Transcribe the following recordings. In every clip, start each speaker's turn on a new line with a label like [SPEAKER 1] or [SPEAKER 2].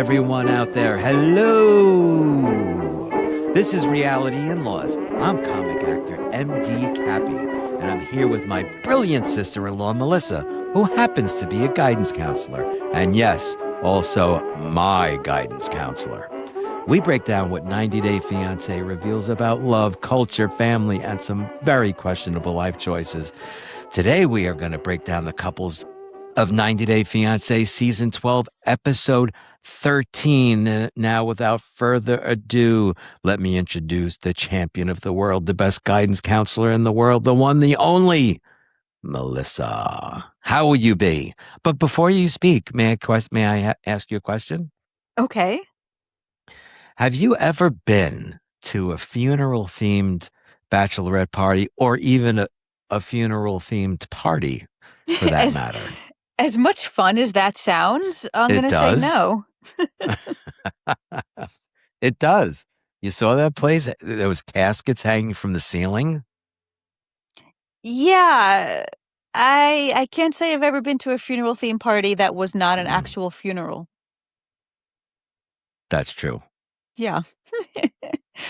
[SPEAKER 1] everyone out there. Hello. This is Reality In-Laws. I'm comic actor MD Catie, and I'm here with my brilliant sister-in-law, Melissa, who happens to be a guidance counselor. And yes, also my guidance counselor. We break down what 90 Day Fiance reveals about love, culture, family, and some very questionable life choices. Today, we are going to break down the couples of 90 Day Fiancé Season 12, Episode 13. Now, without further ado, let me introduce the champion of the world, the best guidance counselor in the world, the one, the only, Melissa. How will you be? But before you speak, may I ask you a question?
[SPEAKER 2] Okay.
[SPEAKER 1] Have you ever been to a funeral-themed bachelorette party or even a funeral-themed party, for that matter?
[SPEAKER 2] As much fun as that sounds, I'm going to say no.
[SPEAKER 1] It does. You saw that place? There was caskets hanging from the ceiling?
[SPEAKER 2] Yeah. I can't say I've ever been to a funeral theme party that was not an actual funeral.
[SPEAKER 1] That's true.
[SPEAKER 2] Yeah.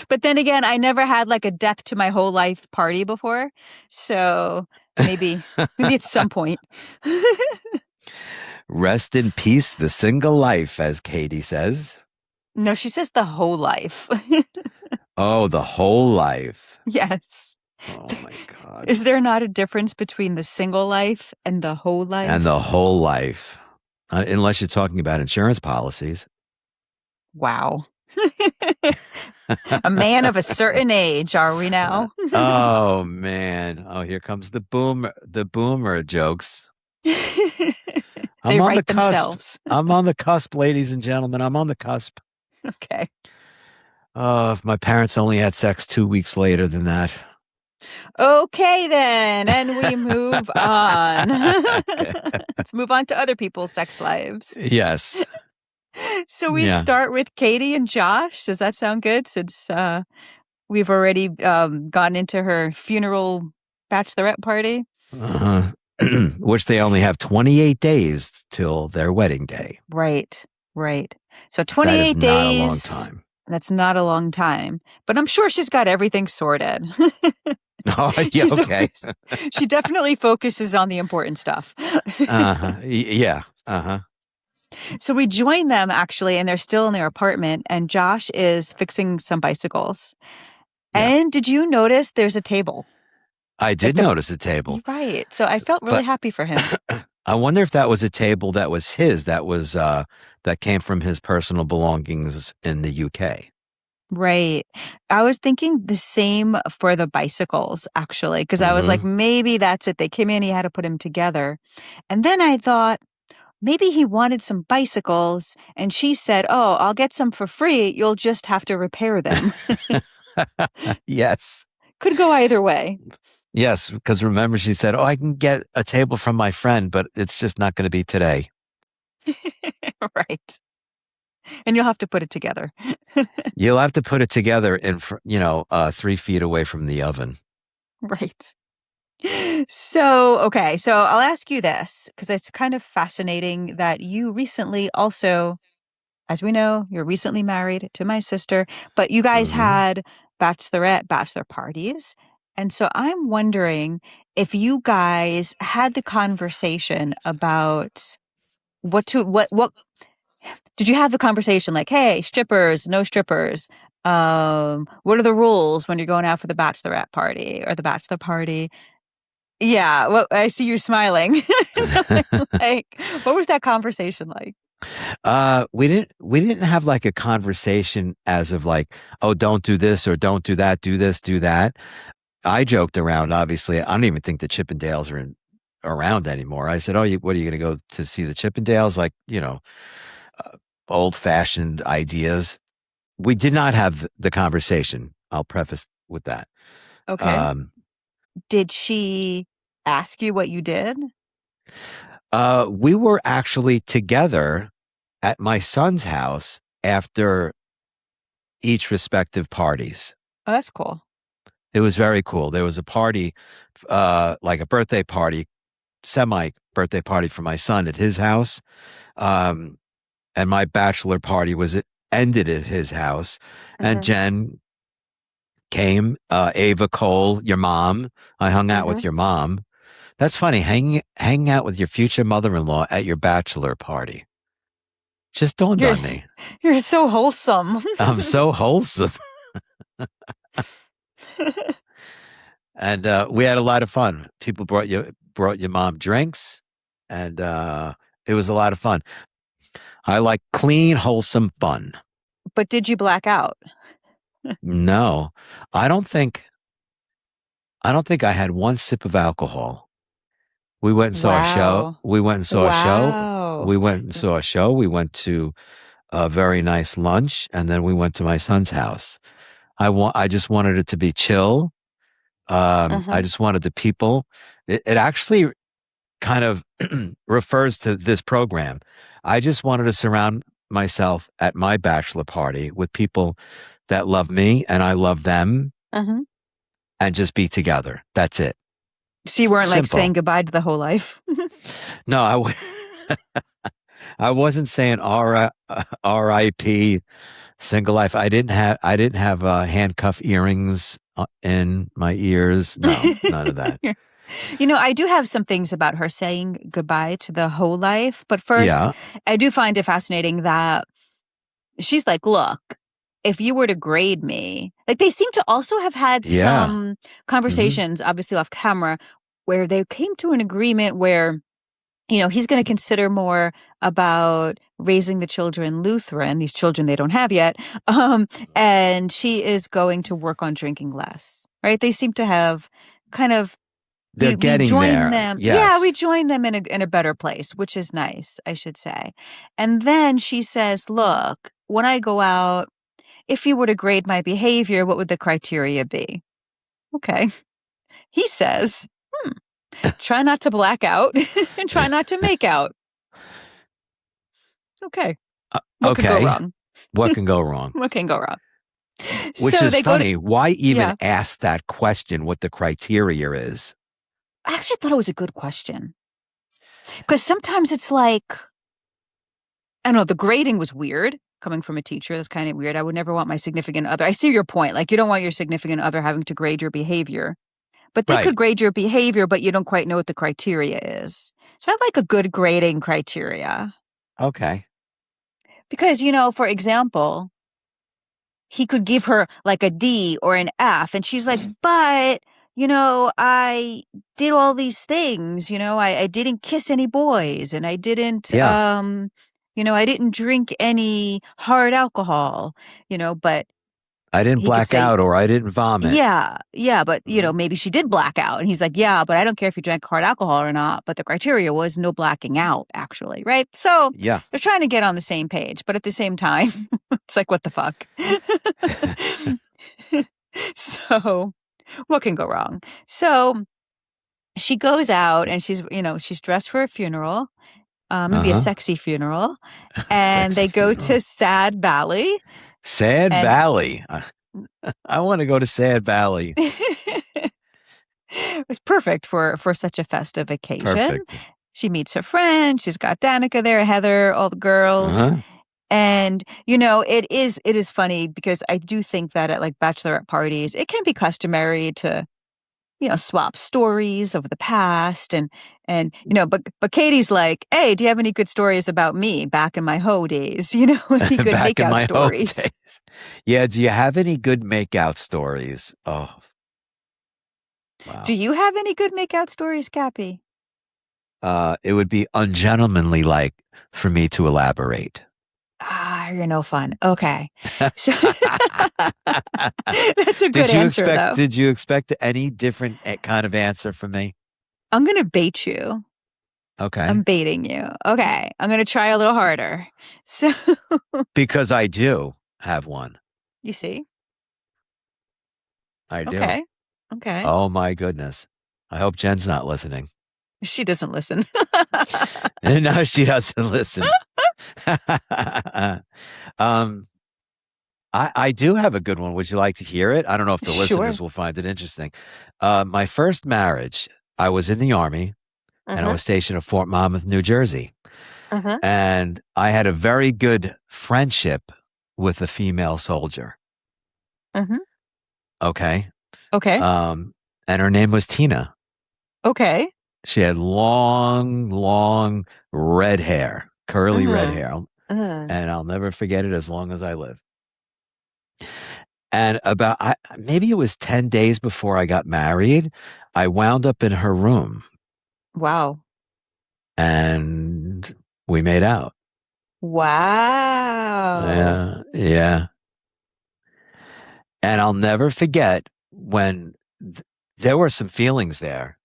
[SPEAKER 2] But then again, I never had like a death to my whole life party before. So maybe at some point.
[SPEAKER 1] Rest in peace, the single life, as Catie says.
[SPEAKER 2] No, she says the whole life.
[SPEAKER 1] Oh, the whole life.
[SPEAKER 2] Yes.
[SPEAKER 1] Oh, my God.
[SPEAKER 2] Is there not a difference between the single life and the whole life?
[SPEAKER 1] And the whole life. Unless you're talking about insurance policies.
[SPEAKER 2] Wow. A man of a certain age, are we now?
[SPEAKER 1] Oh, man. Oh, here comes the boomer jokes.
[SPEAKER 2] They write themselves.
[SPEAKER 1] I'm on the cusp, ladies and gentlemen. I'm on the cusp.
[SPEAKER 2] Okay.
[SPEAKER 1] Oh, if my parents only had sex 2 weeks later than that.
[SPEAKER 2] Okay, then. And we move on. Let's move on to other people's sex lives.
[SPEAKER 1] Yes.
[SPEAKER 2] So we start with Catie and Josh. Does that sound good? Since we've already gone into her funeral bachelorette party.
[SPEAKER 1] Uh-huh. Which they only have 28 days till their wedding day.
[SPEAKER 2] Right. So 28 days.
[SPEAKER 1] Not a long time.
[SPEAKER 2] That's not a long time. But I'm sure she's got everything sorted.
[SPEAKER 1] Oh, yeah, okay.
[SPEAKER 2] She definitely focuses on the important stuff.
[SPEAKER 1] Uh-huh. Yeah. Uh-huh.
[SPEAKER 2] So we join them, actually, and they're still in their apartment, and Josh is fixing some bicycles. Yeah. And did you notice there's a table?
[SPEAKER 1] I did notice a table.
[SPEAKER 2] Right. So I felt really happy for him.
[SPEAKER 1] I wonder if that was a table that was his, that came from his personal belongings in the UK.
[SPEAKER 2] Right. I was thinking the same for the bicycles, actually, because I was like, maybe that's it. They came in, he had to put them together. And then I thought, maybe he wanted some bicycles, and she said, oh, I'll get some for free. You'll just have to repair them.
[SPEAKER 1] Yes.
[SPEAKER 2] Could go either way.
[SPEAKER 1] Yes, because remember she said, oh, I can get a table from my friend, but it's just not going to be today.
[SPEAKER 2] Right. And you'll have to put it together.
[SPEAKER 1] You'll have to put it together in, 3 feet away from the oven.
[SPEAKER 2] Right. So I'll ask you this, because it's kind of fascinating that you recently also, as we know, you're recently married to my sister, but you guys had bachelor parties. And so I'm wondering if you guys had the conversation about what did you have the conversation like, hey, strippers, no strippers? What are the rules when you're going out for the bachelorette party or the bachelor party? Yeah, well, I see you smiling. Like, what was that conversation like?
[SPEAKER 1] We didn't have like a conversation as of like, oh, don't do this or don't do that, do this, do that. I joked around, obviously. I don't even think the Chippendales are around anymore. I said, oh, what are you going to go to see the Chippendales? Like, old-fashioned ideas. We did not have the conversation. I'll preface with that.
[SPEAKER 2] Okay. Did she ask you what you did?
[SPEAKER 1] We were actually together at my son's house after each respective parties.
[SPEAKER 2] Oh, that's cool.
[SPEAKER 1] It was very cool. There was a party, like a birthday party, semi-birthday party for my son at his house. and my bachelor party ended at his house, and Jen came. Ava Cole, your mom. I hung out with your mom. That's funny, hanging out with your future mother-in-law at your bachelor party. Just dawned on me.
[SPEAKER 2] You're so wholesome.
[SPEAKER 1] I'm so wholesome. And we had a lot of fun. People brought your mom drinks, and it was a lot of fun. I like clean, wholesome fun.
[SPEAKER 2] But did you black out?
[SPEAKER 1] No, I don't think I had one sip of alcohol. We went and saw a show. We went and saw a show. We went and saw a show. We went to a very nice lunch, and then we went to my son's house. I just wanted it to be chill. I just wanted the people. It actually kind of refers to this program. I just wanted to surround myself at my bachelor party with people that love me and I love them, and just be together. That's it.
[SPEAKER 2] So you weren't like saying goodbye to the whole life?
[SPEAKER 1] No, I wasn't saying R.I.P. single life. I didn't have handcuff earrings in my ears. No, none of that.
[SPEAKER 2] I do have some things about her saying goodbye to the whole life. But first, I do find it fascinating that she's like, look, if you were to grade me, like they seem to also have had some conversations, obviously off camera, where they came to an agreement where, he's going to consider more about raising the children Lutheran, these children they don't have yet, and she is going to work on drinking less, right? They seem to have kind of
[SPEAKER 1] They're getting there.
[SPEAKER 2] Them.
[SPEAKER 1] Yes.
[SPEAKER 2] Yeah, we join them in a better place, which is nice, I should say. And then she says, look, when I go out, if you were to grade my behavior, what would the criteria be? Okay. He says, try not to black out and try not to make out. Okay. What could go wrong?
[SPEAKER 1] What can go wrong?
[SPEAKER 2] What can go wrong?
[SPEAKER 1] Which is funny. Why even ask that question, what the criteria is?
[SPEAKER 2] I actually thought it was a good question. Because sometimes it's like, I don't know, the grading was weird. Coming from a teacher, that's kind of weird. I would never want my significant other. I see your point. Like, you don't want your significant other having to grade your behavior. But they could grade your behavior, but you don't quite know what the criteria is. So I'd like a good grading criteria.
[SPEAKER 1] Okay.
[SPEAKER 2] Because, for example, he could give her like a D or an F, and she's like, but, I did all these things, I didn't kiss any boys, and I didn't, I didn't drink any hard alcohol, but
[SPEAKER 1] I didn't black out or I didn't vomit.
[SPEAKER 2] Yeah, but maybe she did black out, and he's like, yeah, but I don't care if you drank hard alcohol or not. But the criteria was no blacking out, actually, right? So they're trying to get on the same page, but at the same time, it's like, what the fuck? So what can go wrong? So she goes out and she's dressed for a funeral. Maybe a sexy funeral, and they go to Sad Valley.
[SPEAKER 1] Sad Valley. I want to go to Sad Valley.
[SPEAKER 2] It was perfect for such a festive occasion.
[SPEAKER 1] Perfect.
[SPEAKER 2] She meets her friend. She's got Danica there, Heather, all the girls. And, it is funny because I do think that at like bachelorette parties, it can be customary to swap stories of the past and but Catie's like, hey, do you have any good stories about me back in my hoe days? Any good makeout stories?
[SPEAKER 1] Yeah, do you have any good makeout stories? Oh. Wow.
[SPEAKER 2] Do you have any good makeout stories, Cappy?
[SPEAKER 1] It would be ungentlemanly like for me to elaborate.
[SPEAKER 2] You're no fun. Okay. So that's a good answer, though.
[SPEAKER 1] Did you expect any different kind of answer from me?
[SPEAKER 2] I'm going to bait you.
[SPEAKER 1] Okay.
[SPEAKER 2] I'm baiting you. Okay. I'm going to try a little harder. So
[SPEAKER 1] because I do have one.
[SPEAKER 2] You see?
[SPEAKER 1] I do.
[SPEAKER 2] Okay.
[SPEAKER 1] Oh, my goodness. I hope Jen's not listening.
[SPEAKER 2] She doesn't listen.
[SPEAKER 1] No, she doesn't listen. I do have a good one. Would you like to hear it? I don't know if the listeners will find it interesting. My first marriage, I was in the Army and I was stationed at Fort Monmouth, New Jersey.
[SPEAKER 2] Uh-huh.
[SPEAKER 1] And I had a very good friendship with a female soldier.
[SPEAKER 2] Mhm.
[SPEAKER 1] Okay.
[SPEAKER 2] Okay.
[SPEAKER 1] And her name was Tina.
[SPEAKER 2] Okay.
[SPEAKER 1] She had long red hair, curly red hair. And I'll never forget it as long as I live. And maybe it was 10 days before I got married, I wound up in her room.
[SPEAKER 2] Wow.
[SPEAKER 1] And we made out.
[SPEAKER 2] Wow.
[SPEAKER 1] Yeah. And I'll never forget when there were some feelings there.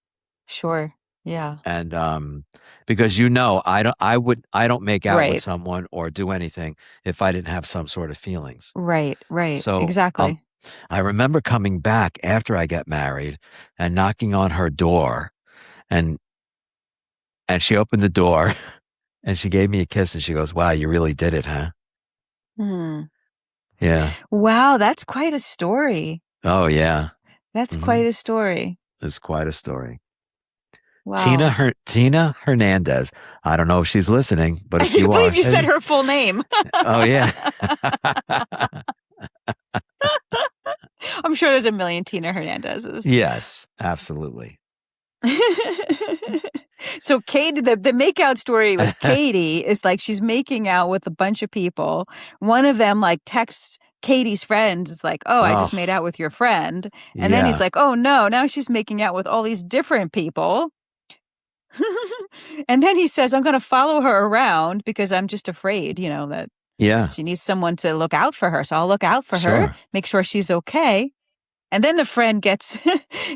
[SPEAKER 2] Sure. Yeah.
[SPEAKER 1] And because I don't make out with
[SPEAKER 2] Right.
[SPEAKER 1] someone or do anything if I didn't have some sort of feelings.
[SPEAKER 2] Right.
[SPEAKER 1] So
[SPEAKER 2] Exactly.
[SPEAKER 1] I remember coming back after I got married and knocking on her door, and she opened the door and she gave me a kiss and she goes, "Wow, you really did it, huh?" Yeah.
[SPEAKER 2] Wow, that's quite a story.
[SPEAKER 1] Oh, yeah.
[SPEAKER 2] That's quite a story.
[SPEAKER 1] It's quite a story.
[SPEAKER 2] Wow.
[SPEAKER 1] Tina Hernandez. I don't know if she's listening, but if
[SPEAKER 2] I
[SPEAKER 1] you
[SPEAKER 2] can't
[SPEAKER 1] are,
[SPEAKER 2] believe you said her full name.
[SPEAKER 1] Oh, yeah.
[SPEAKER 2] I'm sure there's a million Tina Hernandezes.
[SPEAKER 1] Yes, absolutely.
[SPEAKER 2] So Catie, the makeout story with Catie is like she's making out with a bunch of people. One of them like texts Catie's friends. It's like, "Oh, I just made out with your friend." And then he's like, "Oh no, now she's making out with all these different people." And then he says, "I'm going to follow her around because I'm just afraid, that she needs someone to look out for her. So I'll look out for her, make sure she's okay." And then the friend gets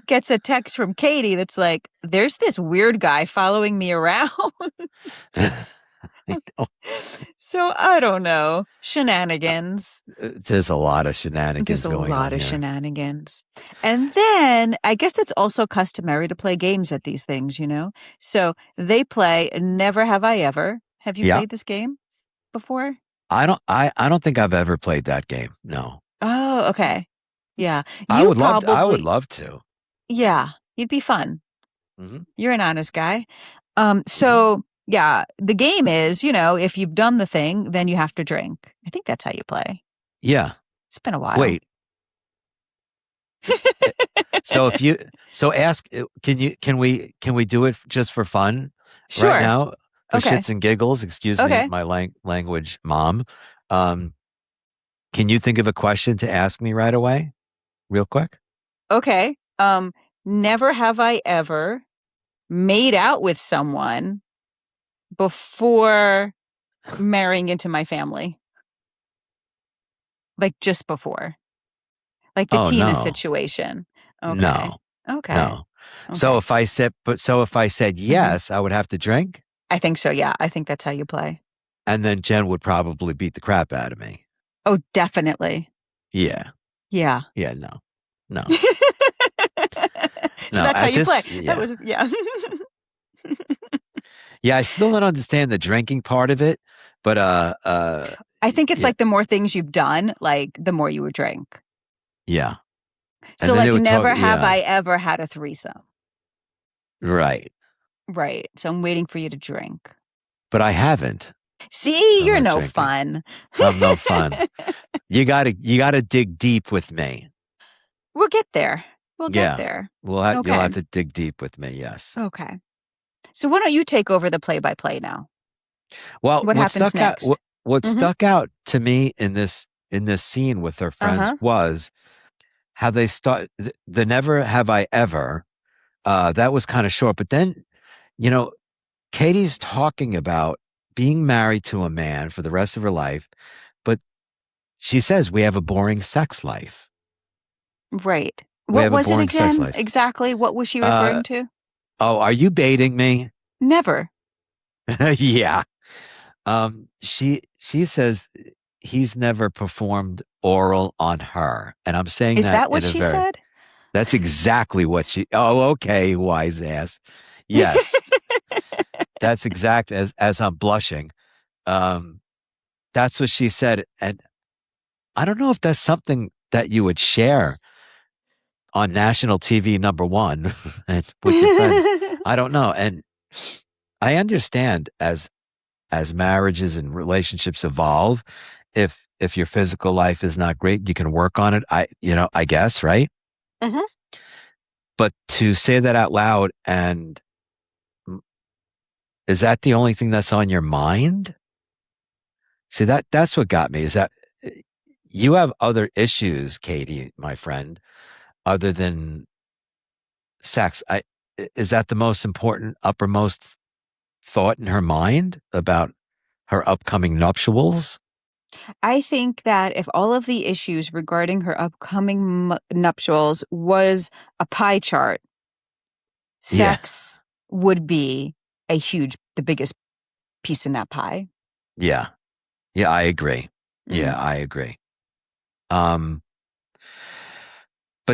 [SPEAKER 2] a text from Catie that's like, "There's this weird guy following me around." So I don't know. Shenanigans.
[SPEAKER 1] There's a lot of shenanigans going on.
[SPEAKER 2] There's a lot of shenanigans. And then I guess it's also customary to play games at these things, So they play Never Have I Ever. Have you played this game before?
[SPEAKER 1] I don't think I've ever played that game. No.
[SPEAKER 2] Oh, okay. Yeah.
[SPEAKER 1] I would love to.
[SPEAKER 2] Yeah. You'd be fun.
[SPEAKER 1] Mm-hmm.
[SPEAKER 2] You're an honest guy. So yeah, the game is, if you've done the thing, then you have to drink. I think that's how you play.
[SPEAKER 1] Yeah.
[SPEAKER 2] It's been a while.
[SPEAKER 1] Wait. Can we do it just for fun right now? For shits and giggles, excuse me, my language, Mom. Can you think of a question to ask me right away? Real quick?
[SPEAKER 2] Okay. Never have I ever made out with someone before marrying into my family. Like just before. Like the Tina situation. Okay.
[SPEAKER 1] No.
[SPEAKER 2] Okay.
[SPEAKER 1] No. Okay. So if I said yes, I would have to drink?
[SPEAKER 2] I think so, yeah. I think that's how you play.
[SPEAKER 1] And then Jen would probably beat the crap out of me.
[SPEAKER 2] Oh, definitely.
[SPEAKER 1] Yeah.
[SPEAKER 2] Yeah.
[SPEAKER 1] Yeah, no.
[SPEAKER 2] So that's how you play.
[SPEAKER 1] Yeah.
[SPEAKER 2] That was, yeah.
[SPEAKER 1] Yeah, I still don't understand the drinking part of it, but
[SPEAKER 2] I think it's like the more things you've done, like the more you would drink.
[SPEAKER 1] Yeah.
[SPEAKER 2] So like never have I ever had a threesome.
[SPEAKER 1] Right.
[SPEAKER 2] Right. So I'm waiting for you to drink.
[SPEAKER 1] But I haven't.
[SPEAKER 2] See, you're no fun.
[SPEAKER 1] I'm no fun. You gotta dig deep with me.
[SPEAKER 2] We'll get there. We'll get there.
[SPEAKER 1] You'll have to dig deep with me, yes.
[SPEAKER 2] Okay. So why don't you take over the play-by-play now?
[SPEAKER 1] Well,
[SPEAKER 2] what happens next?
[SPEAKER 1] What stuck out to me in this scene with her friends was how they start the never have I ever. That was kind of short, but then, Catie's talking about being married to a man for the rest of her life, but she says we have a boring sex life.
[SPEAKER 2] Right. What was it again? Exactly. What was she referring to?
[SPEAKER 1] Oh, are you baiting me?
[SPEAKER 2] Never.
[SPEAKER 1] Yeah. She says he's never performed oral on her. And I'm saying
[SPEAKER 2] Is that what she said?
[SPEAKER 1] That's exactly what she. Oh, okay, wise ass. Yes. That's exact as I'm blushing. That's what she said. And I don't know if that's something that you would share on national TV #1 and with your friends. I don't know. And I understand as as marriages and relationships evolve, if your physical life is not great, you can work on it. I guess, right?
[SPEAKER 2] Mm-hmm.
[SPEAKER 1] But to say that out loud, and is that the only thing that's on your mind? See, that's what got me, is that you have other issues, Catie, my friend, other than sex. Is that the most important, uppermost thought in her mind about her upcoming nuptials?
[SPEAKER 2] I think that if all of the issues regarding her upcoming nuptials was a pie chart,
[SPEAKER 1] Yeah.
[SPEAKER 2] sex would be the biggest piece in that pie.
[SPEAKER 1] Yeah. Yeah, I agree.
[SPEAKER 2] Mm.
[SPEAKER 1] Yeah, I agree. But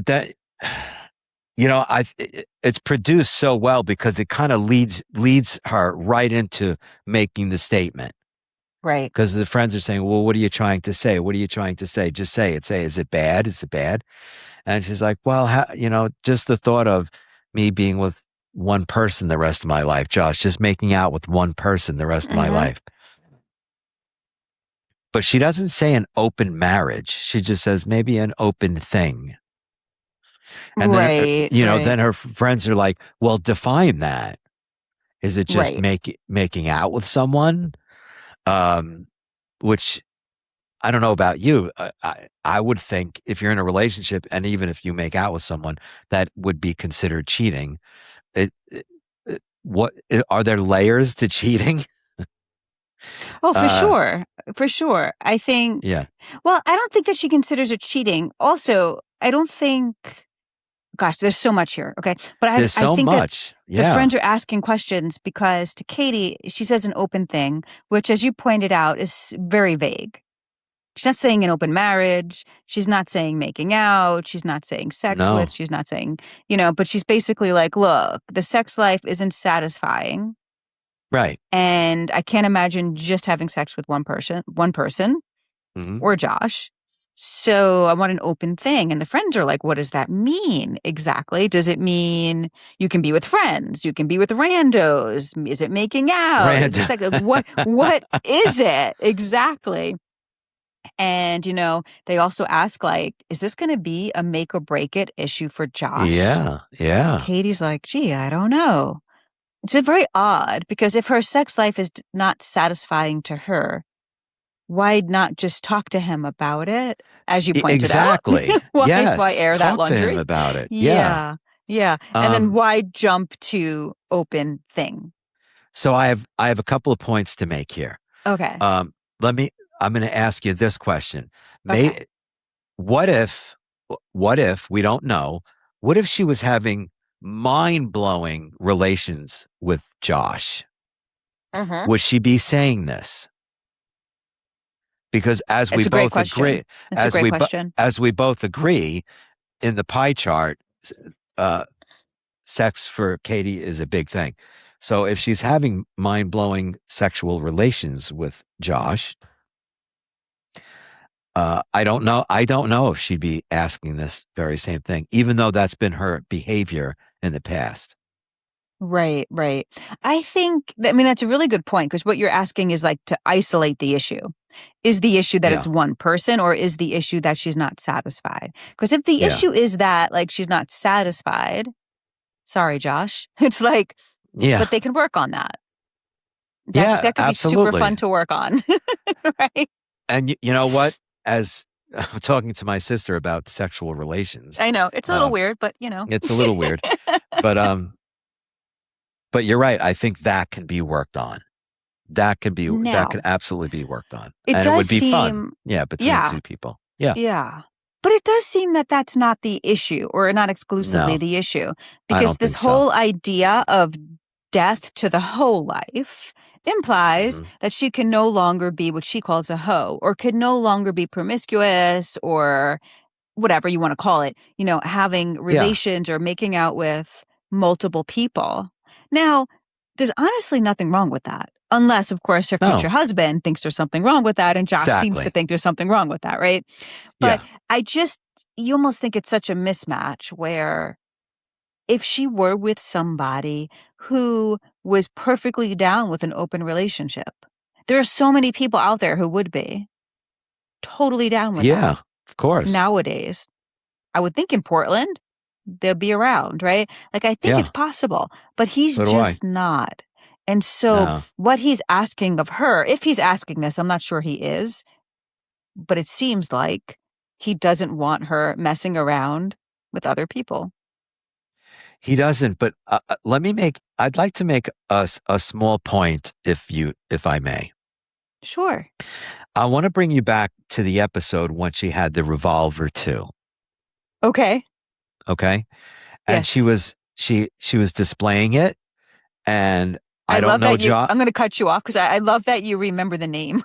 [SPEAKER 1] that, it's produced so well because it kind of leads her right into making the statement.
[SPEAKER 2] Right.
[SPEAKER 1] Because the friends are saying, well, what are you trying to say? What are you trying to say? Just say it. Say, is it bad? Is it bad? And she's like, well, just the thought of me being with one person the rest of my life, Josh, just making out with one person the rest of my life. But she doesn't say an open marriage. She just says maybe an open thing. And then, then her friends are like, well, define that. Is it just making out with someone? Which I don't know about you. I would think if you're in a relationship and even if you make out with someone, that would be considered cheating. What are there layers to cheating?
[SPEAKER 2] Oh, for sure. For sure. I think, well, I don't think that she considers it cheating. Also, I don't think, gosh, there's so much here. Okay. But I think
[SPEAKER 1] much.
[SPEAKER 2] That the friends are asking questions because to Catie, she says an open thing, which as you pointed out is very vague. She's not saying an open marriage. She's not saying making out. She's not saying sex with. She's not saying, but she's basically like, look, the sex life isn't satisfying.
[SPEAKER 1] Right.
[SPEAKER 2] And I can't imagine just having sex with one person or Josh. So I want an open thing. And the friends are like, what does that mean exactly? Does it mean you can be with friends? You can be with randos? Is it making out? Is it sex? What is it exactly? And, they also ask, like, is this going to be a make or break it issue for Josh?
[SPEAKER 1] Yeah. Yeah.
[SPEAKER 2] Catie's like, gee, I don't know. It's very odd because if her sex life is not satisfying to her, why not just talk to him about it? As you pointed out.
[SPEAKER 1] Exactly.
[SPEAKER 2] Why air that laundry?
[SPEAKER 1] Talk to him about it.
[SPEAKER 2] Yeah. And then why jump to open thing?
[SPEAKER 1] So I have a couple of points to make here.
[SPEAKER 2] Okay.
[SPEAKER 1] I'm going to ask you this question.
[SPEAKER 2] Okay.
[SPEAKER 1] What if we don't know, what if she was having mind-blowing relations with Josh? Would she be saying this? Because as we both agree, as we both agree in the pie chart, sex for Catie is a big thing. So if she's having mind-blowing sexual relations with Josh, I don't know if she'd be asking this very same thing, even though that's been her behavior in the past.
[SPEAKER 2] Right. I think, that's a really good point because what you're asking is like to isolate the issue. Is the issue that it's one person or is the issue that she's not satisfied? Because if the issue is that like she's not satisfied, sorry, Josh, it's like, but they can work on that. That could
[SPEAKER 1] absolutely.
[SPEAKER 2] be super fun to work on. Right.
[SPEAKER 1] And you know what? As I'm talking to my sister about sexual relations.
[SPEAKER 2] I know it's a little weird, but
[SPEAKER 1] it's a little weird, but you're right. I think that can be worked on. That can absolutely be worked on. And it would be fun. Yeah. Between two people. Yeah.
[SPEAKER 2] Yeah. But it does seem that that's not the issue or not exclusively the issue because this whole idea of death to the whole life implies that she can no longer be what she calls a hoe or could no longer be promiscuous or whatever you want to call it, having relations or making out with multiple people. Now, there's honestly nothing wrong with that. Unless, of course, her future husband thinks there's something wrong with that. And Josh seems to think there's something wrong with that, right? But you almost think it's such a mismatch where if she were with somebody who was perfectly down with an open relationship There are so many people out there who would be totally down with
[SPEAKER 1] Yeah,
[SPEAKER 2] that
[SPEAKER 1] of course.
[SPEAKER 2] nowadays. I would think in Portland, they'll be around, right? Like, I think
[SPEAKER 1] Yeah.
[SPEAKER 2] it's possible, but he's
[SPEAKER 1] So do I.
[SPEAKER 2] just not. And so
[SPEAKER 1] No.
[SPEAKER 2] what he's asking of her, if he's asking this, I'm not sure he is, but it seems like he doesn't want her messing around with other people.
[SPEAKER 1] He doesn't, but I'd like to make a small point if I may.
[SPEAKER 2] Sure.
[SPEAKER 1] I want to bring you back to the episode when she had the revolver too.
[SPEAKER 2] Okay.
[SPEAKER 1] Okay. And
[SPEAKER 2] Yes.
[SPEAKER 1] she was displaying it, and I don't
[SPEAKER 2] love
[SPEAKER 1] know,
[SPEAKER 2] that you.
[SPEAKER 1] Josh.
[SPEAKER 2] I'm going to cut you off because I love that you remember the name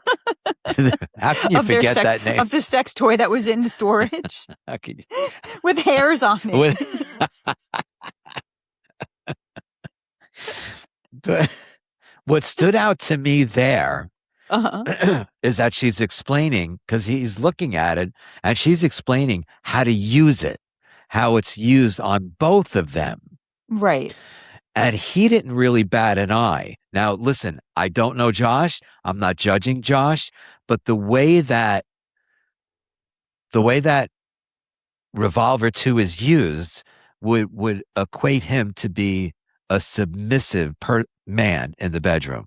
[SPEAKER 1] How can you
[SPEAKER 2] of their
[SPEAKER 1] forget that name?
[SPEAKER 2] of the sex toy that was in storage
[SPEAKER 1] How can you?
[SPEAKER 2] with hairs on it.
[SPEAKER 1] But what stood out to me there
[SPEAKER 2] Uh-huh.
[SPEAKER 1] is that she's explaining, because he's looking at it, and she's explaining how to use it, how it's used on both of them.
[SPEAKER 2] Right.
[SPEAKER 1] And he didn't really bat an eye. Now, listen, I don't know Josh. I'm not judging Josh, but the way that Revolver 2 is used would equate him to be a submissive man in the bedroom.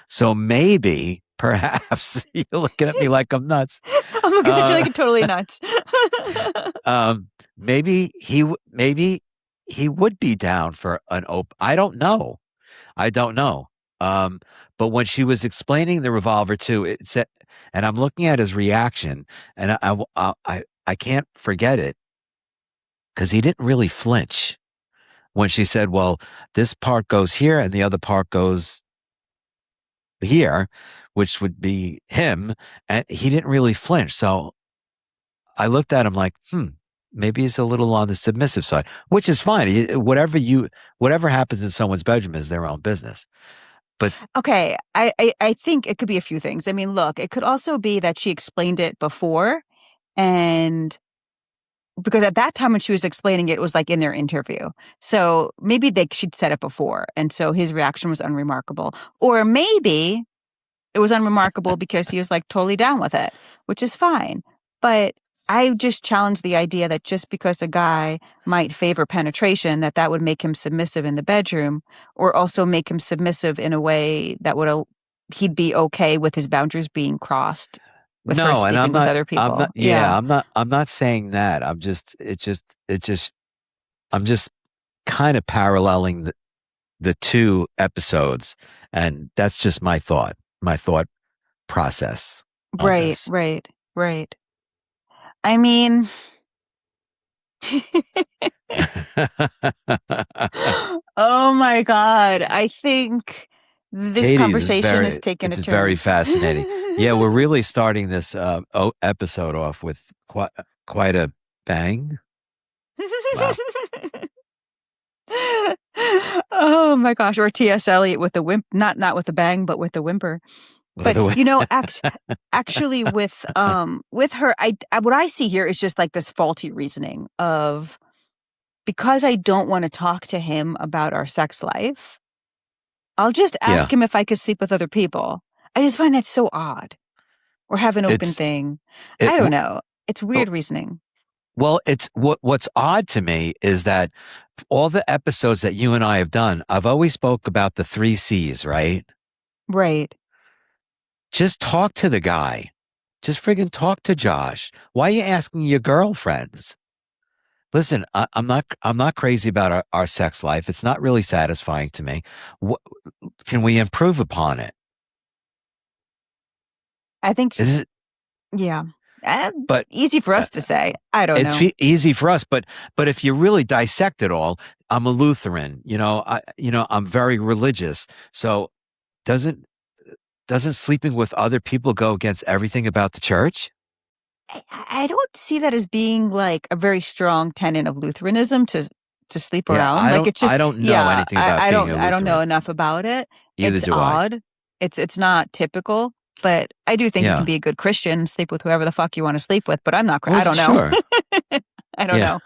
[SPEAKER 1] So maybe, perhaps, you're looking at me like I'm nuts.
[SPEAKER 2] I'm looking at you like you're totally nuts.
[SPEAKER 1] Maybe he would be down for an open. I don't know. But when she was explaining the Revolver 2, it said, and I'm looking at his reaction, and I can't forget it, because he didn't really flinch when she said, well, this part goes here and the other part goes here, which would be him. And he didn't really flinch. So I looked at him like, maybe he's a little on the submissive side, which is fine. Whatever happens in someone's bedroom is their own business. But
[SPEAKER 2] okay, I think it could be a few things. I mean, look, it could also be that she explained it before, and because at that time when she was explaining it, it was like in their interview. So maybe she'd said it before, and so his reaction was unremarkable. Or maybe it was unremarkable because he was like totally down with it, which is fine. But I just challenge the idea that just because a guy might favor penetration, that would make him submissive in the bedroom, or also make him submissive in a way that he'd be okay with his boundaries being crossed with her
[SPEAKER 1] no, and
[SPEAKER 2] sleeping with other people.
[SPEAKER 1] I'm not saying that. I'm just kind of paralleling the two episodes, and that's just my thought process on
[SPEAKER 2] Right,
[SPEAKER 1] this.
[SPEAKER 2] right. I mean, oh my God. I think this
[SPEAKER 1] Katie,
[SPEAKER 2] conversation is taking a
[SPEAKER 1] it's
[SPEAKER 2] turn.
[SPEAKER 1] very fascinating. Yeah, we're really starting this episode off with quite a bang. Wow.
[SPEAKER 2] Oh my gosh. Or T.S. Eliot with the not with the bang, but with the whimper. But actually with her, what I see here is just like this faulty reasoning of, because I don't want to talk to him about our sex life, I'll just ask him if I could sleep with other people. I just find that so odd. Or have an open thing. I don't know. It's weird reasoning.
[SPEAKER 1] Well, it's what's odd to me is that all the episodes that you and I have done, I've always spoke about the 3 C's, right?
[SPEAKER 2] Right.
[SPEAKER 1] Just talk to the guy. Just friggin' talk to Josh. Why are you asking your girlfriends? Listen, I'm not crazy about our sex life. It's not really satisfying to me. Can we improve upon it?
[SPEAKER 2] I think, yeah. But easy for us to say. I don't know.
[SPEAKER 1] It's easy for us, but if you really dissect it all, I'm a Lutheran. I'm very religious. So doesn't sleeping with other people go against everything about the church?
[SPEAKER 2] I don't see that as being like a very strong tenet of Lutheranism to sleep around.
[SPEAKER 1] I
[SPEAKER 2] don't
[SPEAKER 1] know anything about being a Lutheran.
[SPEAKER 2] I don't know enough about it.
[SPEAKER 1] It's
[SPEAKER 2] odd. It's not typical, but I do think you can be a good Christian and sleep with whoever the fuck you want to sleep with. But I'm not. I don't know.
[SPEAKER 1] Sure.
[SPEAKER 2] I don't know.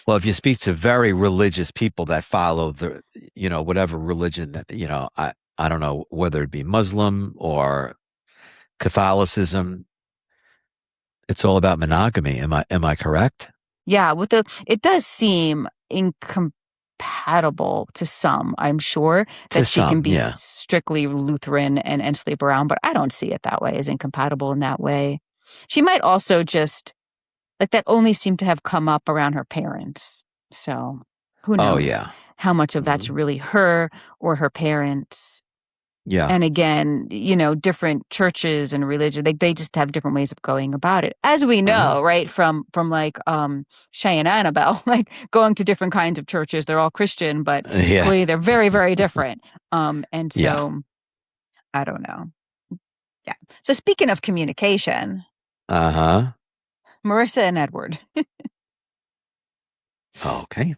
[SPEAKER 1] Well, if you speak to very religious people that follow the, whatever religion that, I don't know whether it be Muslim or Catholicism. It's all about monogamy. Am I correct?
[SPEAKER 2] Yeah, it does seem incompatible to some, I'm sure, that she can be strictly Lutheran and sleep around, but I don't see it that way, as incompatible in that way. She might also just, like, that only seemed to have come up around her parents. So who knows how much of that's really her or her parents.
[SPEAKER 1] Yeah.
[SPEAKER 2] And again, different churches and religion, they just have different ways of going about it. As we know, right, from like Shea and Annabelle, like going to different kinds of churches. They're all Christian, but clearly they're very, very different. And so I don't know. Yeah. So speaking of communication. Marissa and Edward.
[SPEAKER 1] Okay.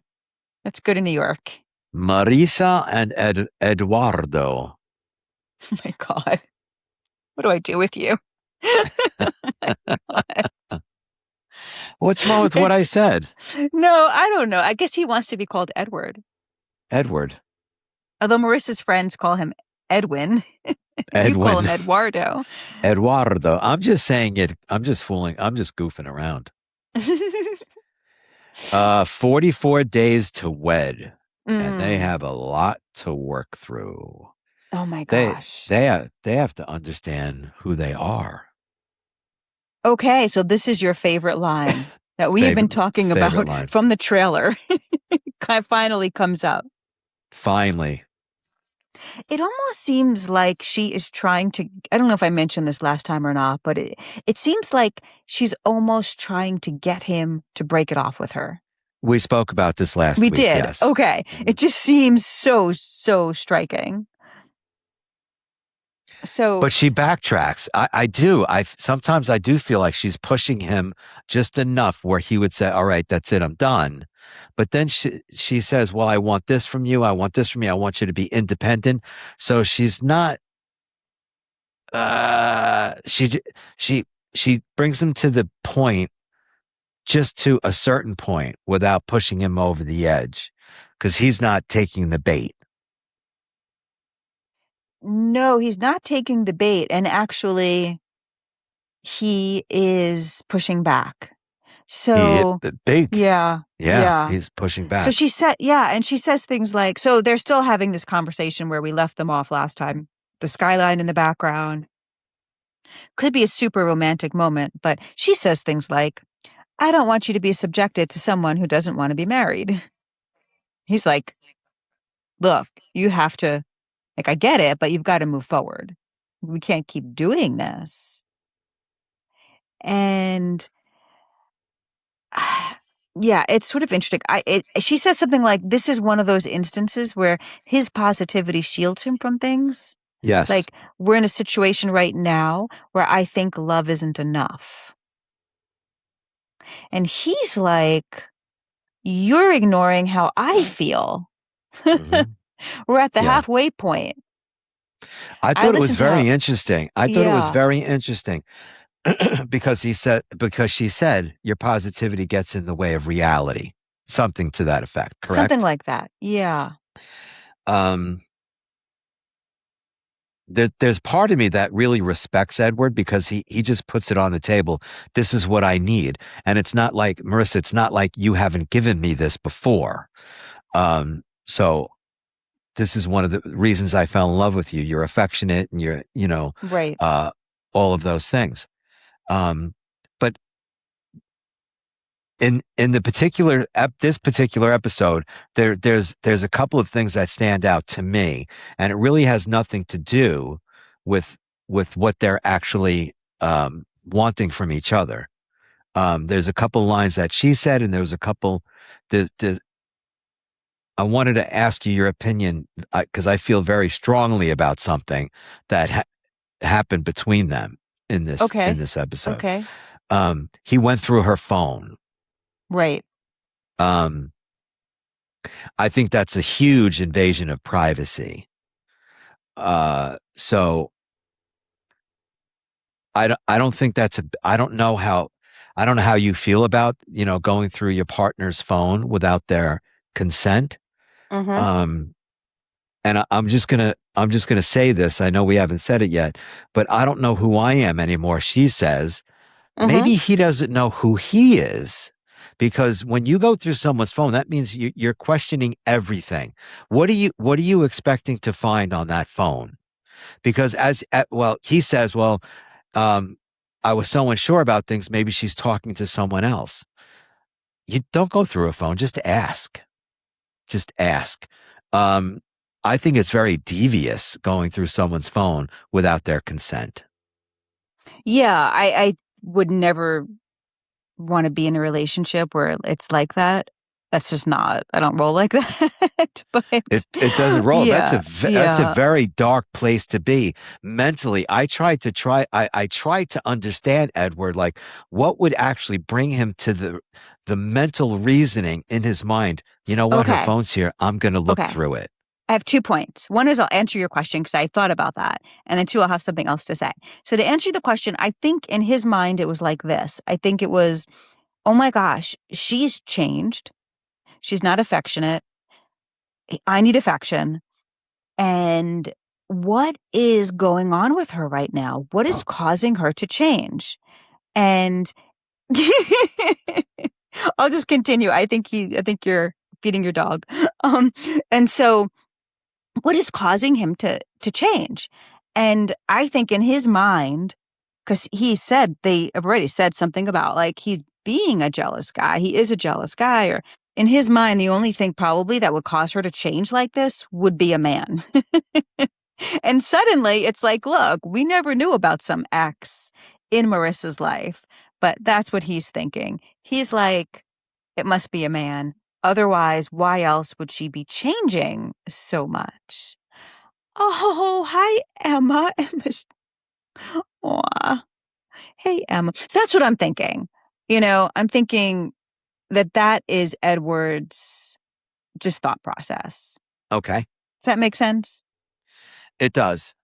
[SPEAKER 2] Let's go to New York.
[SPEAKER 1] Marissa and Eduardo.
[SPEAKER 2] Oh my God. What do I do with you?
[SPEAKER 1] What's wrong with what I said?
[SPEAKER 2] No, I don't know. I guess he wants to be called Edward.
[SPEAKER 1] Edward.
[SPEAKER 2] Although Marissa's friends call him Edwin. You call him Eduardo.
[SPEAKER 1] Eduardo. I'm just saying it. I'm just fooling. I'm just goofing around. 44 days to wed. And they have a lot to work through.
[SPEAKER 2] Oh my gosh.
[SPEAKER 1] They have to understand who they are.
[SPEAKER 2] Okay, so this is your favorite line that we've been talking about from the trailer. Kind of finally comes up.
[SPEAKER 1] Finally.
[SPEAKER 2] It almost seems like she is trying to, I don't know if I mentioned this last time or not, but it seems like she's almost trying to get him to break it off with her.
[SPEAKER 1] We spoke about this last week.
[SPEAKER 2] We did.
[SPEAKER 1] Yes.
[SPEAKER 2] Okay. It just seems so striking. So,
[SPEAKER 1] but she backtracks. I do. Sometimes I do feel like she's pushing him just enough where he would say, all right, that's it. I'm done. But then she says, well, I want this from you. I want this from you. I want you to be independent. So she's not, she brings him to the point, just to a certain point, without pushing him over the edge, because he's not taking the bait.
[SPEAKER 2] No, he's not taking the bait. And actually, he is pushing back. So
[SPEAKER 1] big.
[SPEAKER 2] Yeah.
[SPEAKER 1] He's pushing back.
[SPEAKER 2] So she said, and she says things like, so they're still having this conversation where we left them off last time. The skyline in the background. Could be a super romantic moment, but she says things like, I don't want you to be subjected to someone who doesn't want to be married. He's like, look, you have to, like, I get it, but you've got to move forward. We can't keep doing this. And yeah, it's sort of interesting. She says something like, this is one of those instances where his positivity shields him from things.
[SPEAKER 1] Yes.
[SPEAKER 2] Like, we're in a situation right now where I think love isn't enough. And he's like, you're ignoring how I feel. We're at the halfway point.
[SPEAKER 1] I thought it was very interesting. I thought it was very interesting because she said your positivity gets in the way of reality. Something to that effect, correct?
[SPEAKER 2] Something like that. Yeah.
[SPEAKER 1] There's part of me that really respects Edward because he just puts it on the table. This is what I need. And it's not like, Marissa, it's not like you haven't given me this before. So this is one of the reasons I fell in love with you. You're affectionate and you're,
[SPEAKER 2] right.
[SPEAKER 1] All of those things. But in the this particular episode, there's a couple of things that stand out to me, and it really has nothing to do with what they're actually wanting from each other. There's a couple lines that she said, and there was a couple. I wanted to ask you your opinion because I feel very strongly about something that happened between them in this episode.
[SPEAKER 2] Okay.
[SPEAKER 1] He went through her phone.
[SPEAKER 2] Right.
[SPEAKER 1] I think that's a huge invasion of privacy. So I don't think I don't know how you feel about, going through your partner's phone without their consent.
[SPEAKER 2] Mm-hmm.
[SPEAKER 1] And I'm just going to I'm just going to say this. I know we haven't said it yet, but I don't know who I am anymore. She says, maybe he doesn't know who he is. Because when you go through someone's phone, that means you're questioning everything. What are you expecting to find on that phone? Because well, he says, well, I was so unsure about things. Maybe she's talking to someone else. You don't go through a phone. Just ask. Just ask. I think it's very devious going through someone's phone without their consent.
[SPEAKER 2] Yeah, I would never want to be in a relationship where it's like that. That's just not, I don't roll like that. But
[SPEAKER 1] it doesn't roll.
[SPEAKER 2] Yeah,
[SPEAKER 1] That's a very dark place to be mentally. I tried to understand Edward, like what would actually bring him to the mental reasoning in his mind. You know what? Her
[SPEAKER 2] Okay.
[SPEAKER 1] phone's here. I'm going to look
[SPEAKER 2] Okay.
[SPEAKER 1] through it.
[SPEAKER 2] I have 2 points. One is I'll answer your question because I thought about that. And then 2, I'll have something else to say. So to answer the question, I think in his mind, it was like this. I think it was, oh my gosh, she's changed. She's not affectionate. I need affection. And what is going on with her right now? What is causing her to change? And I'll just continue. I think you're feeding your dog. And so what is causing him to change? And I think in his mind, because they have already said something about like he's being a jealous guy. He is a jealous guy. Or in his mind, the only thing probably that would cause her to change like this would be a man. And suddenly it's like, look, we never knew about some ex in Marissa's life, but that's what he's thinking. He's like, it must be a man. Otherwise, why else would she be changing so much? Oh, hi, Emma. Aw. Hey, Emma. So that's what I'm thinking. I'm thinking that is Edward's just thought process.
[SPEAKER 1] Okay.
[SPEAKER 2] Does that make sense?
[SPEAKER 1] It does.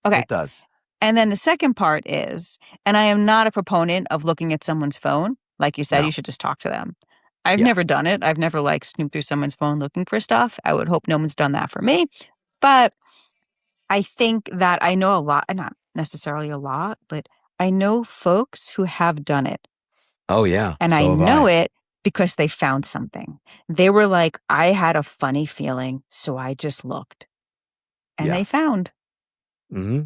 [SPEAKER 2] Okay.
[SPEAKER 1] It does.
[SPEAKER 2] And then the second part is, and I am not a proponent of looking at someone's phone. Like you said,
[SPEAKER 1] No.
[SPEAKER 2] you should just talk to them. I've never done it. I've never snooped through someone's phone looking for stuff. I would hope no one's done that for me. But I think that I know a lot, not necessarily a lot, but I know folks who have done it.
[SPEAKER 1] Oh, yeah.
[SPEAKER 2] And I know it because they found something. They were like, I had a funny feeling, so I just looked. And they found.
[SPEAKER 1] Mm-hmm.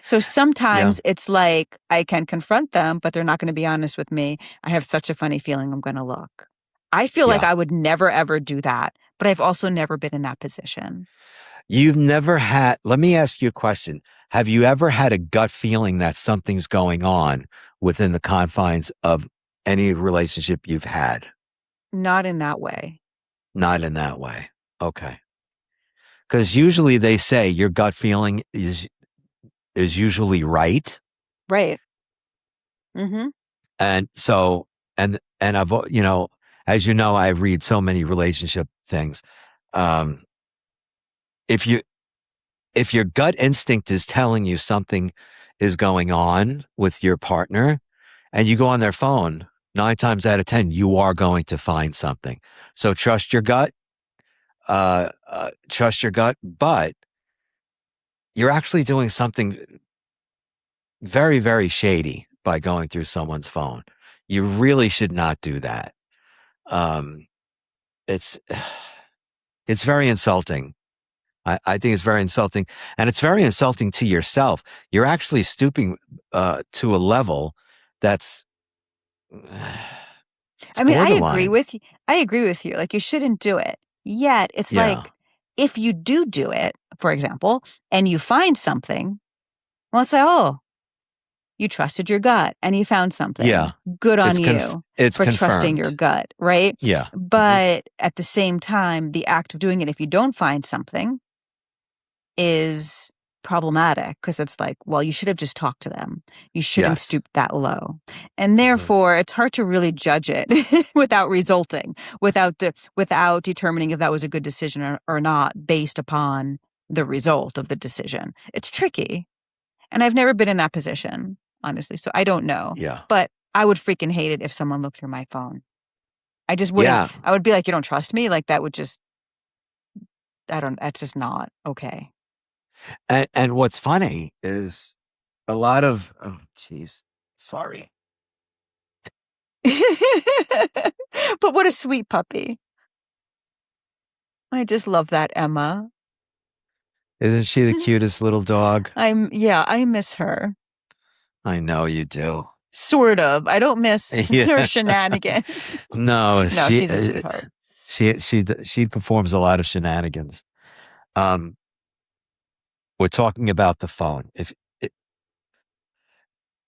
[SPEAKER 2] So sometimes it's like I can confront them, but they're not going to be honest with me. I have such a funny feeling I'm going to look. I feel like I would never, ever do that, but I've also never been in that position.
[SPEAKER 1] You've never had, let me ask you a question. Have you ever had a gut feeling that something's going on within the confines of any relationship you've had?
[SPEAKER 2] Not in that way.
[SPEAKER 1] Not in that way. Okay. Because usually they say your gut feeling is usually right.
[SPEAKER 2] Right. Mm-hmm.
[SPEAKER 1] And so, and I've, as you know, I read so many relationship things. If your gut instinct is telling you something is going on with your partner and you go on their phone, 9 times out of 10, you are going to find something. So trust your gut, but you're actually doing something very, very shady by going through someone's phone. You really should not do that. It's very insulting. I think it's very insulting, and it's very insulting to yourself. You're actually stooping to a level that's.
[SPEAKER 2] I mean,
[SPEAKER 1] borderline.
[SPEAKER 2] I agree with you. Like, you shouldn't do it. Yet, it's like, if you do it, for example, and you find something, well, it's like, oh, you trusted your gut and you found something.
[SPEAKER 1] Yeah.
[SPEAKER 2] Good on you
[SPEAKER 1] it's
[SPEAKER 2] for
[SPEAKER 1] confirmed.
[SPEAKER 2] Trusting your gut, right?
[SPEAKER 1] Yeah.
[SPEAKER 2] But at the same time, the act of doing it, if you don't find something, is problematic because it's like, well, you should have just talked to them. You shouldn't stoop that low. And therefore, it's hard to really judge it without determining if that was a good decision or not based upon the result of the decision. It's tricky. And I've never been in that position, honestly. So I don't know.
[SPEAKER 1] Yeah.
[SPEAKER 2] But I would freaking hate it if someone looked through my phone. I just wouldn't.
[SPEAKER 1] Yeah.
[SPEAKER 2] I would be like, you don't trust me? Like that would just, that's just not okay.
[SPEAKER 1] And what's funny is a lot of, oh, jeez, sorry.
[SPEAKER 2] But what a sweet puppy. I just love that Emma.
[SPEAKER 1] Isn't she the cutest little dog?
[SPEAKER 2] I miss her.
[SPEAKER 1] I know you do.
[SPEAKER 2] Sort of. I don't miss
[SPEAKER 1] Yeah.
[SPEAKER 2] her shenanigans.
[SPEAKER 1] No,
[SPEAKER 2] No, she's a sweetheart.
[SPEAKER 1] She performs a lot of shenanigans. We're talking about the phone.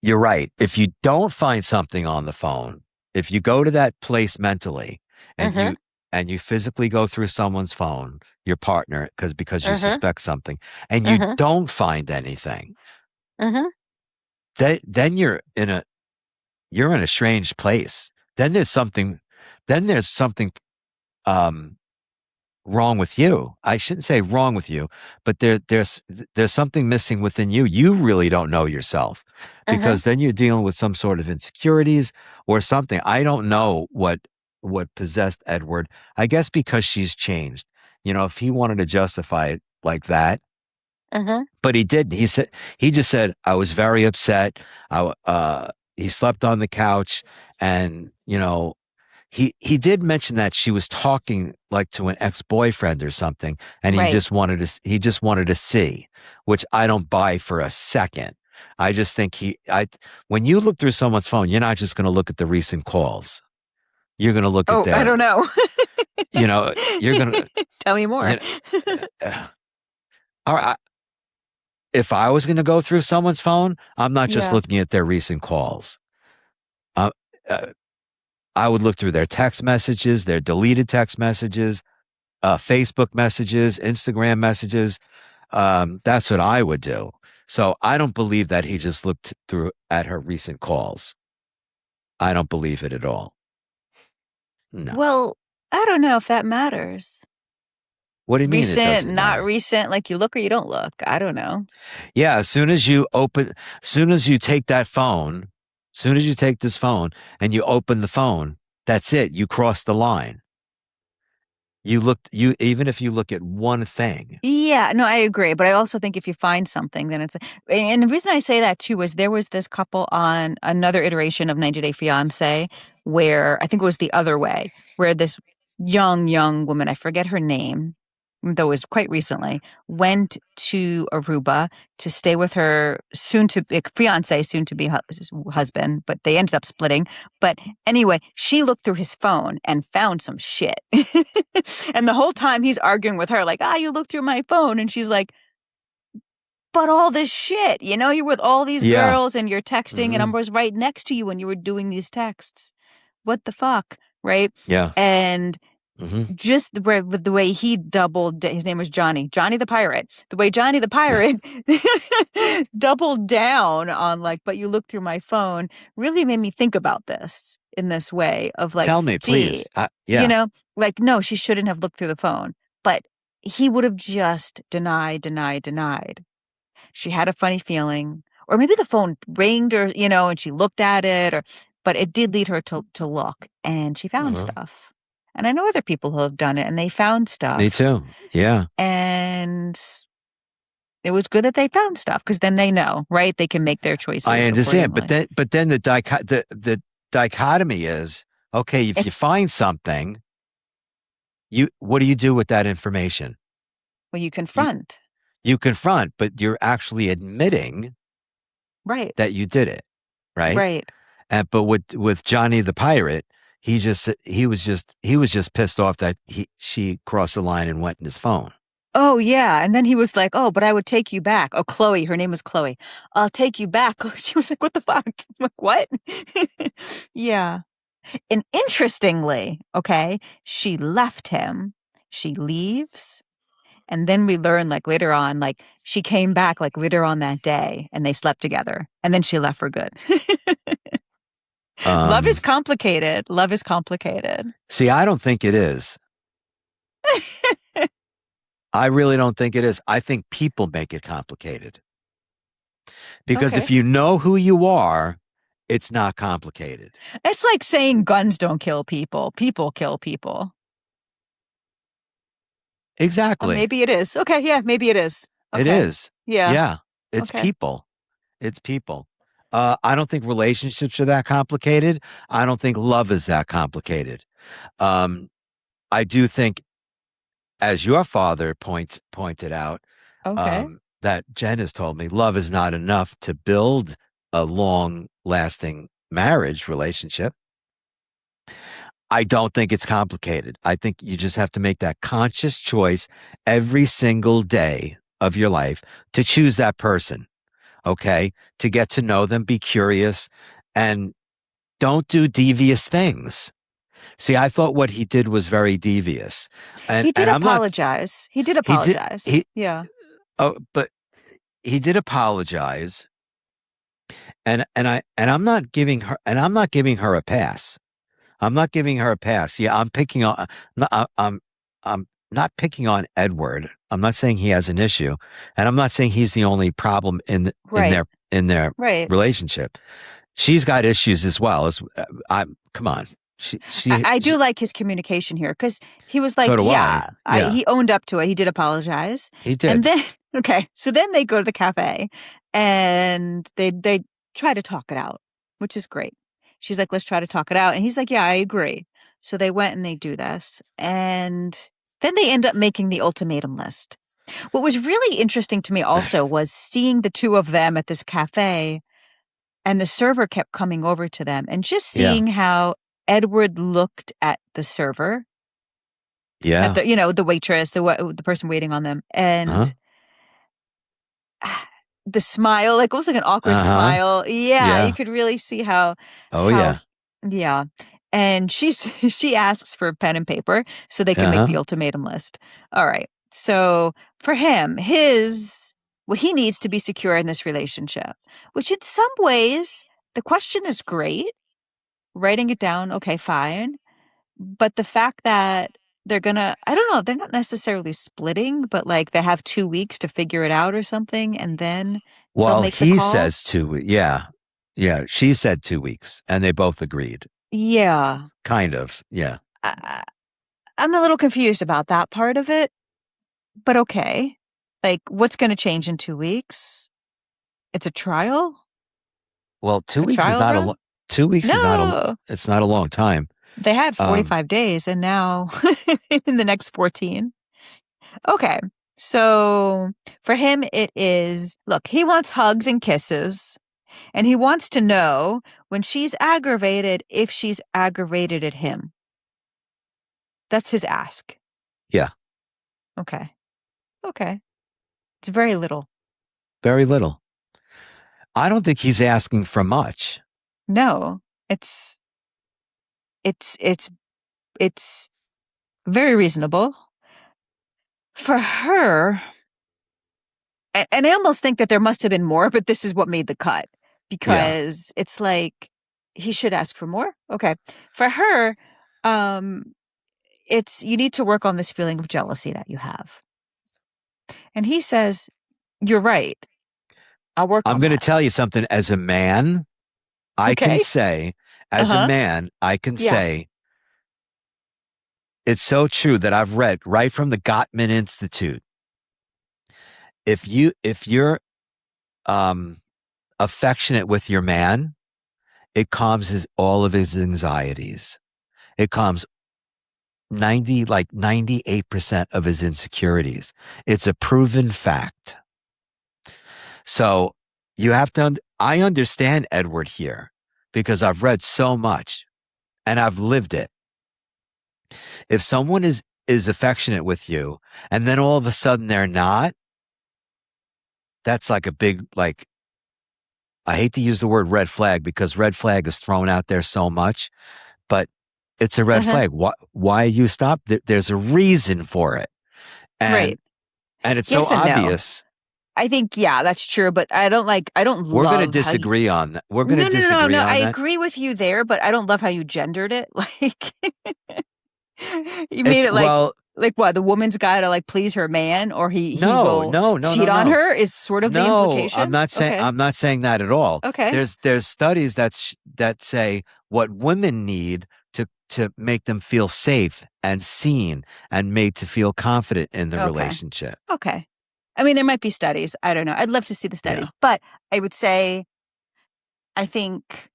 [SPEAKER 1] You're right. If you don't find something on the phone, if you go to that place mentally and you physically go through someone's phone, your partner, because you suspect something, and you don't find anything, then you're in a strange place. Then there's something wrong with you. I shouldn't say wrong with you, but there's something missing within you. You really don't know yourself, because then you're dealing with some sort of insecurities or something. I don't know what possessed Edward. I guess because she's changed. If he wanted to justify it like that, but he didn't. He just said, I was very upset. He slept on the couch, and he did mention that she was talking like to an ex-boyfriend or something, and he just wanted to see, which I don't buy for a second. I just think when you look through someone's phone, you're not just going to look at the recent calls. You're going to look at
[SPEAKER 2] I don't know.
[SPEAKER 1] You're going to
[SPEAKER 2] tell me more.
[SPEAKER 1] All right. If I was going to go through someone's phone, I'm not just looking at their recent calls. I would look through their text messages, their deleted text messages, Facebook messages, Instagram messages. That's what I would do. So I don't believe that he just looked through at her recent calls. I don't believe it at all. No.
[SPEAKER 2] Well, I don't know if that matters.
[SPEAKER 1] What do you mean it
[SPEAKER 2] Recent,
[SPEAKER 1] doesn't
[SPEAKER 2] not
[SPEAKER 1] matter?
[SPEAKER 2] recent, like you look or you don't look. I don't know.
[SPEAKER 1] Yeah, as soon as you take that phone, as soon as you take this phone and you open the phone, that's it. You cross the line. Even if you look at one thing.
[SPEAKER 2] Yeah, no, I agree. But I also think if you find something, then and the reason I say that too is there was this couple on another iteration of 90 Day Fiance where I think it was the other way, where this young woman, I forget her name, though it was quite recently, went to Aruba to stay with her fiance, soon to be husband, but they ended up splitting. But anyway, she looked through his phone and found some shit. And the whole time he's arguing with her, like, you looked through my phone. And she's like, but all this shit, you're with all these girls and you're texting and I was right next to you when you were doing these texts. What the fuck? Right?
[SPEAKER 1] Yeah.
[SPEAKER 2] And just the way he doubled, his name was Johnny the Pirate. The way Johnny the Pirate doubled down on but you look through my phone really made me think about this in this way of
[SPEAKER 1] tell me, please.
[SPEAKER 2] No, she shouldn't have looked through the phone, but he would have just denied. She had a funny feeling, or maybe the phone rang or, and she looked at it, but it did lead her to look, and she found stuff. And I know other people who have done it and they found stuff.
[SPEAKER 1] Me too. Yeah.
[SPEAKER 2] And it was good that they found stuff because then they know, right? They can make their choices.
[SPEAKER 1] I understand. But then the dichotomy is, okay, if you find something, what do you do with that information?
[SPEAKER 2] Well, you confront.
[SPEAKER 1] You confront, but you're actually admitting that you did it. Right.
[SPEAKER 2] Right.
[SPEAKER 1] But with Johnny the Pirate, he was just pissed off that she crossed the line and went in his phone.
[SPEAKER 2] Oh yeah, and then he was like, "Oh, but I would take you back." Oh, Chloe, her name was Chloe. I'll take you back. She was like, "What the fuck?" I'm like, "What?" Yeah. And interestingly, okay, she left him. She leaves, and then we learn later on, she came back later on that day, and they slept together, and then she left for good. Love is complicated. Love is complicated.
[SPEAKER 1] See, I don't think it is. I really don't think it is. I think people make it complicated. Because if you know who you are, it's not complicated.
[SPEAKER 2] It's like saying guns don't kill people. People kill people.
[SPEAKER 1] Exactly.
[SPEAKER 2] Maybe it is. Okay, yeah, maybe it is.
[SPEAKER 1] It
[SPEAKER 2] Okay.
[SPEAKER 1] is.
[SPEAKER 2] Yeah.
[SPEAKER 1] Yeah. It's
[SPEAKER 2] Okay.
[SPEAKER 1] people. It's people. I don't think relationships are that complicated. I don't think love is that complicated. I do think, as your father pointed out,
[SPEAKER 2] Okay.
[SPEAKER 1] that Jen has told me, love is not enough to build a long lasting marriage relationship. I don't think it's complicated. I think you just have to make that conscious choice every single day of your life to choose that person. Okay. To get to know them, be curious, and don't do devious things. See, I thought what he did was very devious.
[SPEAKER 2] He did
[SPEAKER 1] And I'm not,
[SPEAKER 2] apologize. He did
[SPEAKER 1] he did,
[SPEAKER 2] apologize.
[SPEAKER 1] he,
[SPEAKER 2] Yeah.
[SPEAKER 1] oh, but he did apologize. I'm not giving her a pass. I'm not giving her a pass. Yeah, I'm picking on. No, I'm not picking on Edward. I'm not saying he has an issue, and I'm not saying he's the only problem
[SPEAKER 2] Right.
[SPEAKER 1] in their
[SPEAKER 2] Right.
[SPEAKER 1] relationship. She's got issues as well. As come on,
[SPEAKER 2] I do like his communication here because he was like,
[SPEAKER 1] so do I.
[SPEAKER 2] yeah,
[SPEAKER 1] Yeah,
[SPEAKER 2] he owned up to it. He did apologize.
[SPEAKER 1] he
[SPEAKER 2] And
[SPEAKER 1] did.
[SPEAKER 2] then, okay, so then they go to the cafe and they try to talk it out, which is great. She's like, let's try to talk it out. And he's like, yeah, I agree. So they went and they do this. And then they end up making the ultimatum list. What was really interesting to me also was seeing the two of them at this cafe, and the server kept coming over to them, and just
[SPEAKER 1] Yeah,
[SPEAKER 2] seeing how Edward looked at the server, at
[SPEAKER 1] yeah.
[SPEAKER 2] the waitress, the person waiting on them,
[SPEAKER 1] Uh
[SPEAKER 2] and the smile, like almost like an awkward
[SPEAKER 1] huh.
[SPEAKER 2] smile. Yeah, you
[SPEAKER 1] Yeah.
[SPEAKER 2] could really see how
[SPEAKER 1] Oh
[SPEAKER 2] how
[SPEAKER 1] yeah.
[SPEAKER 2] yeah. And she asks for pen and paper so they can
[SPEAKER 1] Uh
[SPEAKER 2] make the
[SPEAKER 1] huh.
[SPEAKER 2] ultimatum list. All right. So for him, what he needs to be secure in this relationship, which in some ways the question is great. Writing it down, okay, fine. But the fact that I don't know, they're not necessarily splitting, but like they have 2 weeks to figure it out or something, and then they'll
[SPEAKER 1] Well,
[SPEAKER 2] make the
[SPEAKER 1] he
[SPEAKER 2] call.
[SPEAKER 1] says 2 weeks. Yeah, yeah. She said 2 weeks, and they both agreed.
[SPEAKER 2] Yeah.
[SPEAKER 1] Kind of. Yeah.
[SPEAKER 2] I, I'm a little confused about that part of it, but okay. Like, what's going to change in 2 weeks? It's a trial?
[SPEAKER 1] Well, two
[SPEAKER 2] A
[SPEAKER 1] weeks is
[SPEAKER 2] trial
[SPEAKER 1] not a
[SPEAKER 2] run?
[SPEAKER 1] 2 weeks is not a
[SPEAKER 2] No.
[SPEAKER 1] it's not a long time.
[SPEAKER 2] They had
[SPEAKER 1] Um,
[SPEAKER 2] 45 days and now in the next 14. Okay. So for him, it is look, he wants hugs and kisses, and he wants to know when she's aggravated if she's aggravated at him. That's his ask.
[SPEAKER 1] yeah,
[SPEAKER 2] Okay. Okay. It's very little.
[SPEAKER 1] very little. I don't think he's asking for much.
[SPEAKER 2] No, it's it's it's it's very reasonable for her. And I almost think that there must have been more, but this is what made the cut
[SPEAKER 1] Yeah.
[SPEAKER 2] because it's like he should ask for more. Okay. For her, um, it's you need to work on this feeling of jealousy that you have. And he says, you're right. I'll work
[SPEAKER 1] I'm
[SPEAKER 2] on
[SPEAKER 1] going to
[SPEAKER 2] that.
[SPEAKER 1] tell you something as a man, I can
[SPEAKER 2] Okay.
[SPEAKER 1] say,
[SPEAKER 2] Uh-huh. Yeah.
[SPEAKER 1] it's so true that I've read right from the Gottman Institute. If you're um affectionate with your man, it calms all of his anxieties. It calms 98% of his insecurities. It's a proven fact. So I understand Edward here because I've read so much and I've lived it. If someone is affectionate with you and then all of a sudden they're not, that's like a big, like, I hate to use the word red flag because red flag is thrown out there so much, but it's a red
[SPEAKER 2] Uh-huh.
[SPEAKER 1] flag. Why you stop? There's a reason for it.
[SPEAKER 2] Right.
[SPEAKER 1] And it's so
[SPEAKER 2] Yes and no.
[SPEAKER 1] obvious.
[SPEAKER 2] I think, yeah, that's true, but I don't
[SPEAKER 1] We're going to
[SPEAKER 2] love how you,
[SPEAKER 1] disagree on that. We're going to
[SPEAKER 2] no, no, no, no,
[SPEAKER 1] disagree
[SPEAKER 2] no.
[SPEAKER 1] on
[SPEAKER 2] I
[SPEAKER 1] that.
[SPEAKER 2] agree with you there, but I don't love how you gendered it. Like, you made it
[SPEAKER 1] Well,
[SPEAKER 2] like what? The woman's got to like please her man, or he
[SPEAKER 1] no,
[SPEAKER 2] will
[SPEAKER 1] no, no,
[SPEAKER 2] cheat
[SPEAKER 1] no,
[SPEAKER 2] on
[SPEAKER 1] no.
[SPEAKER 2] her is sort of the
[SPEAKER 1] No,
[SPEAKER 2] implication. Okay.
[SPEAKER 1] I'm not saying that at all.
[SPEAKER 2] Okay.
[SPEAKER 1] There's studies that say what women need to make them feel safe and seen and made to feel confident in the
[SPEAKER 2] Okay.
[SPEAKER 1] relationship.
[SPEAKER 2] Okay. I mean, there might be studies. I don't know. I'd love to see the studies. But I would say, I think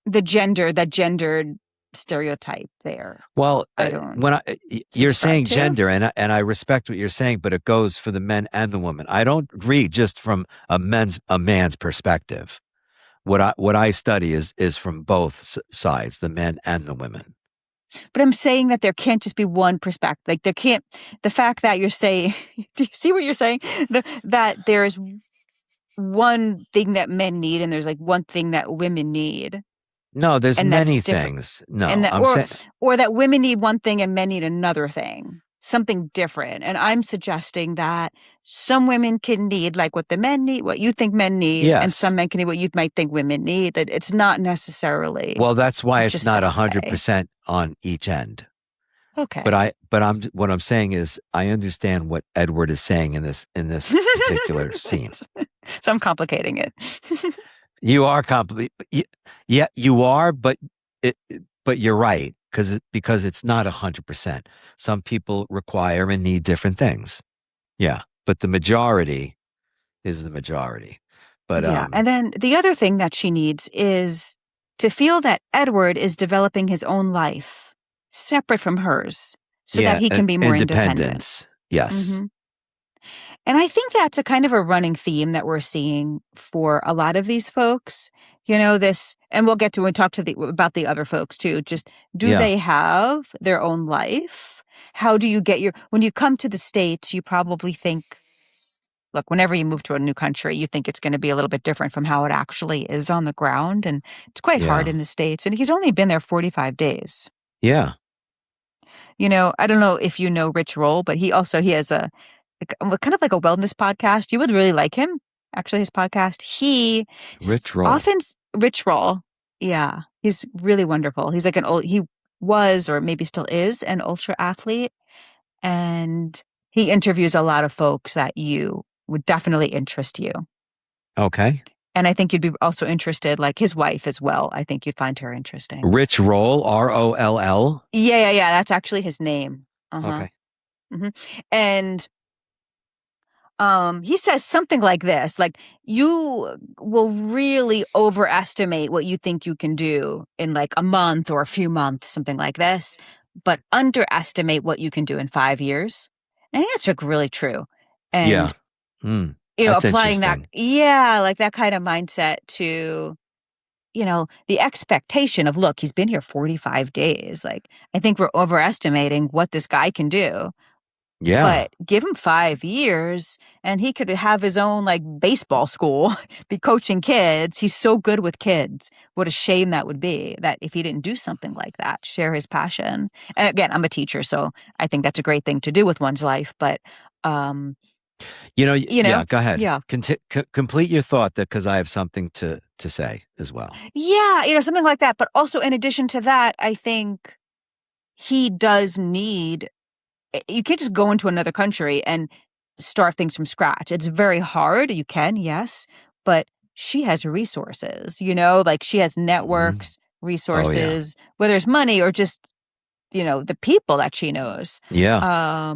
[SPEAKER 2] that gendered stereotype there.
[SPEAKER 1] Well,
[SPEAKER 2] I don't
[SPEAKER 1] you're saying
[SPEAKER 2] subscribe to.
[SPEAKER 1] gender, and I respect what you're saying, but it goes for the men and the women. I don't read just from a man's perspective. What I study is from both sides, the men and the women.
[SPEAKER 2] But I'm saying that there can't just be one perspective. Like there can't. The fact that you're saying, do you see what you're saying? That there's one thing that men need, and there's like one thing that women need.
[SPEAKER 1] No, there's
[SPEAKER 2] And
[SPEAKER 1] many
[SPEAKER 2] that's different.
[SPEAKER 1] things. No,
[SPEAKER 2] And that,
[SPEAKER 1] I'm saying,
[SPEAKER 2] or that women need one thing and men need another thing, something different. And I'm suggesting that some women can need like what the men need, what you think men need, and
[SPEAKER 1] yes.
[SPEAKER 2] some men can need what you might think women need. It's not necessarily.
[SPEAKER 1] Well, that's why it's
[SPEAKER 2] just
[SPEAKER 1] not
[SPEAKER 2] that way.
[SPEAKER 1] 100% on each end.
[SPEAKER 2] Okay.
[SPEAKER 1] But what I'm saying is I understand what Edward is saying in this particular scene.
[SPEAKER 2] So I'm complicating it.
[SPEAKER 1] You are yeah, you are, but you're right because it's not 100%. Some people require and need different things. Yeah, but the majority is the majority. But
[SPEAKER 2] yeah, and then the other thing that she needs is to feel that Edward is developing his own life separate from hers, so that he can be more independent.
[SPEAKER 1] Independence. Yes.
[SPEAKER 2] Mm-hmm. And I think that's a kind of a running theme that we're seeing for a lot of these folks. You know, this, and we'll get to when we talk about the other folks too. Just they have their own life? How do you get when you come to the States, you probably think, look, whenever you move to a new country, you think it's going to be a little bit different from how it actually is on the ground. And it's quite hard in the States. And he's only been there 45 days.
[SPEAKER 1] Yeah.
[SPEAKER 2] You know, I don't know if you know Rich Roll, but he has a kind of like a wellness podcast. You would really like him. Actually, his podcast.
[SPEAKER 1] Rich Roll.
[SPEAKER 2] Yeah, he's really wonderful. He's like he was, or maybe still is, an ultra athlete, and he interviews a lot of folks that would definitely interest you.
[SPEAKER 1] Okay.
[SPEAKER 2] And I think you'd be also interested, like his wife as well. I think you'd find her interesting.
[SPEAKER 1] Rich Roll, Roll.
[SPEAKER 2] Yeah. That's actually his name. Uh-huh.
[SPEAKER 1] Okay.
[SPEAKER 2] Mm-hmm. And he says something like this, like, you will really overestimate what you think you can do in like a month or a few months, something like this, but underestimate what you can do in 5 years. And I think that's like really true. And, applying that, like that kind of mindset to, the expectation of, look, he's been here 45 days. Like, I think we're overestimating what this guy can do.
[SPEAKER 1] Yeah.
[SPEAKER 2] But give him 5 years and he could have his own like baseball school, be coaching kids. He's so good with kids. What a shame that would be, that if he didn't do something like that, share his passion. And again, I'm a teacher, so I think that's a great thing to do with one's life. But,
[SPEAKER 1] yeah, go ahead.
[SPEAKER 2] Yeah.
[SPEAKER 1] Complete your thought, because I have something to say as well.
[SPEAKER 2] Yeah, something like that. But also in addition to that, I think he does need, you can't just go into another country and start things from scratch. It's very hard. You can, yes, but she has resources, like she has networks, resources, whether it's money or just, the people that she knows.
[SPEAKER 1] Yeah.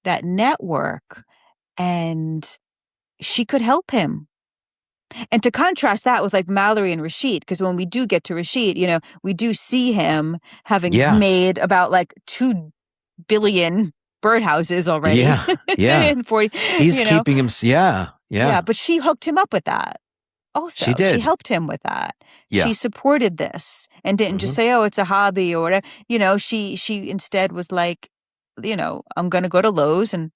[SPEAKER 2] That network, and she could help him. And to contrast that with like Mallorie and Rașit, because when we do get to Rașit, we do see him having made about like 2 billion birdhouses already.
[SPEAKER 1] Yeah.
[SPEAKER 2] In 40,
[SPEAKER 1] he's keeping him. Yeah.
[SPEAKER 2] But she hooked him up with that. Also,
[SPEAKER 1] she did.
[SPEAKER 2] She helped him with that.
[SPEAKER 1] Yeah.
[SPEAKER 2] She supported this and didn't just say, "Oh, it's a hobby" or whatever. She instead was like, I'm going to go to Lowe's and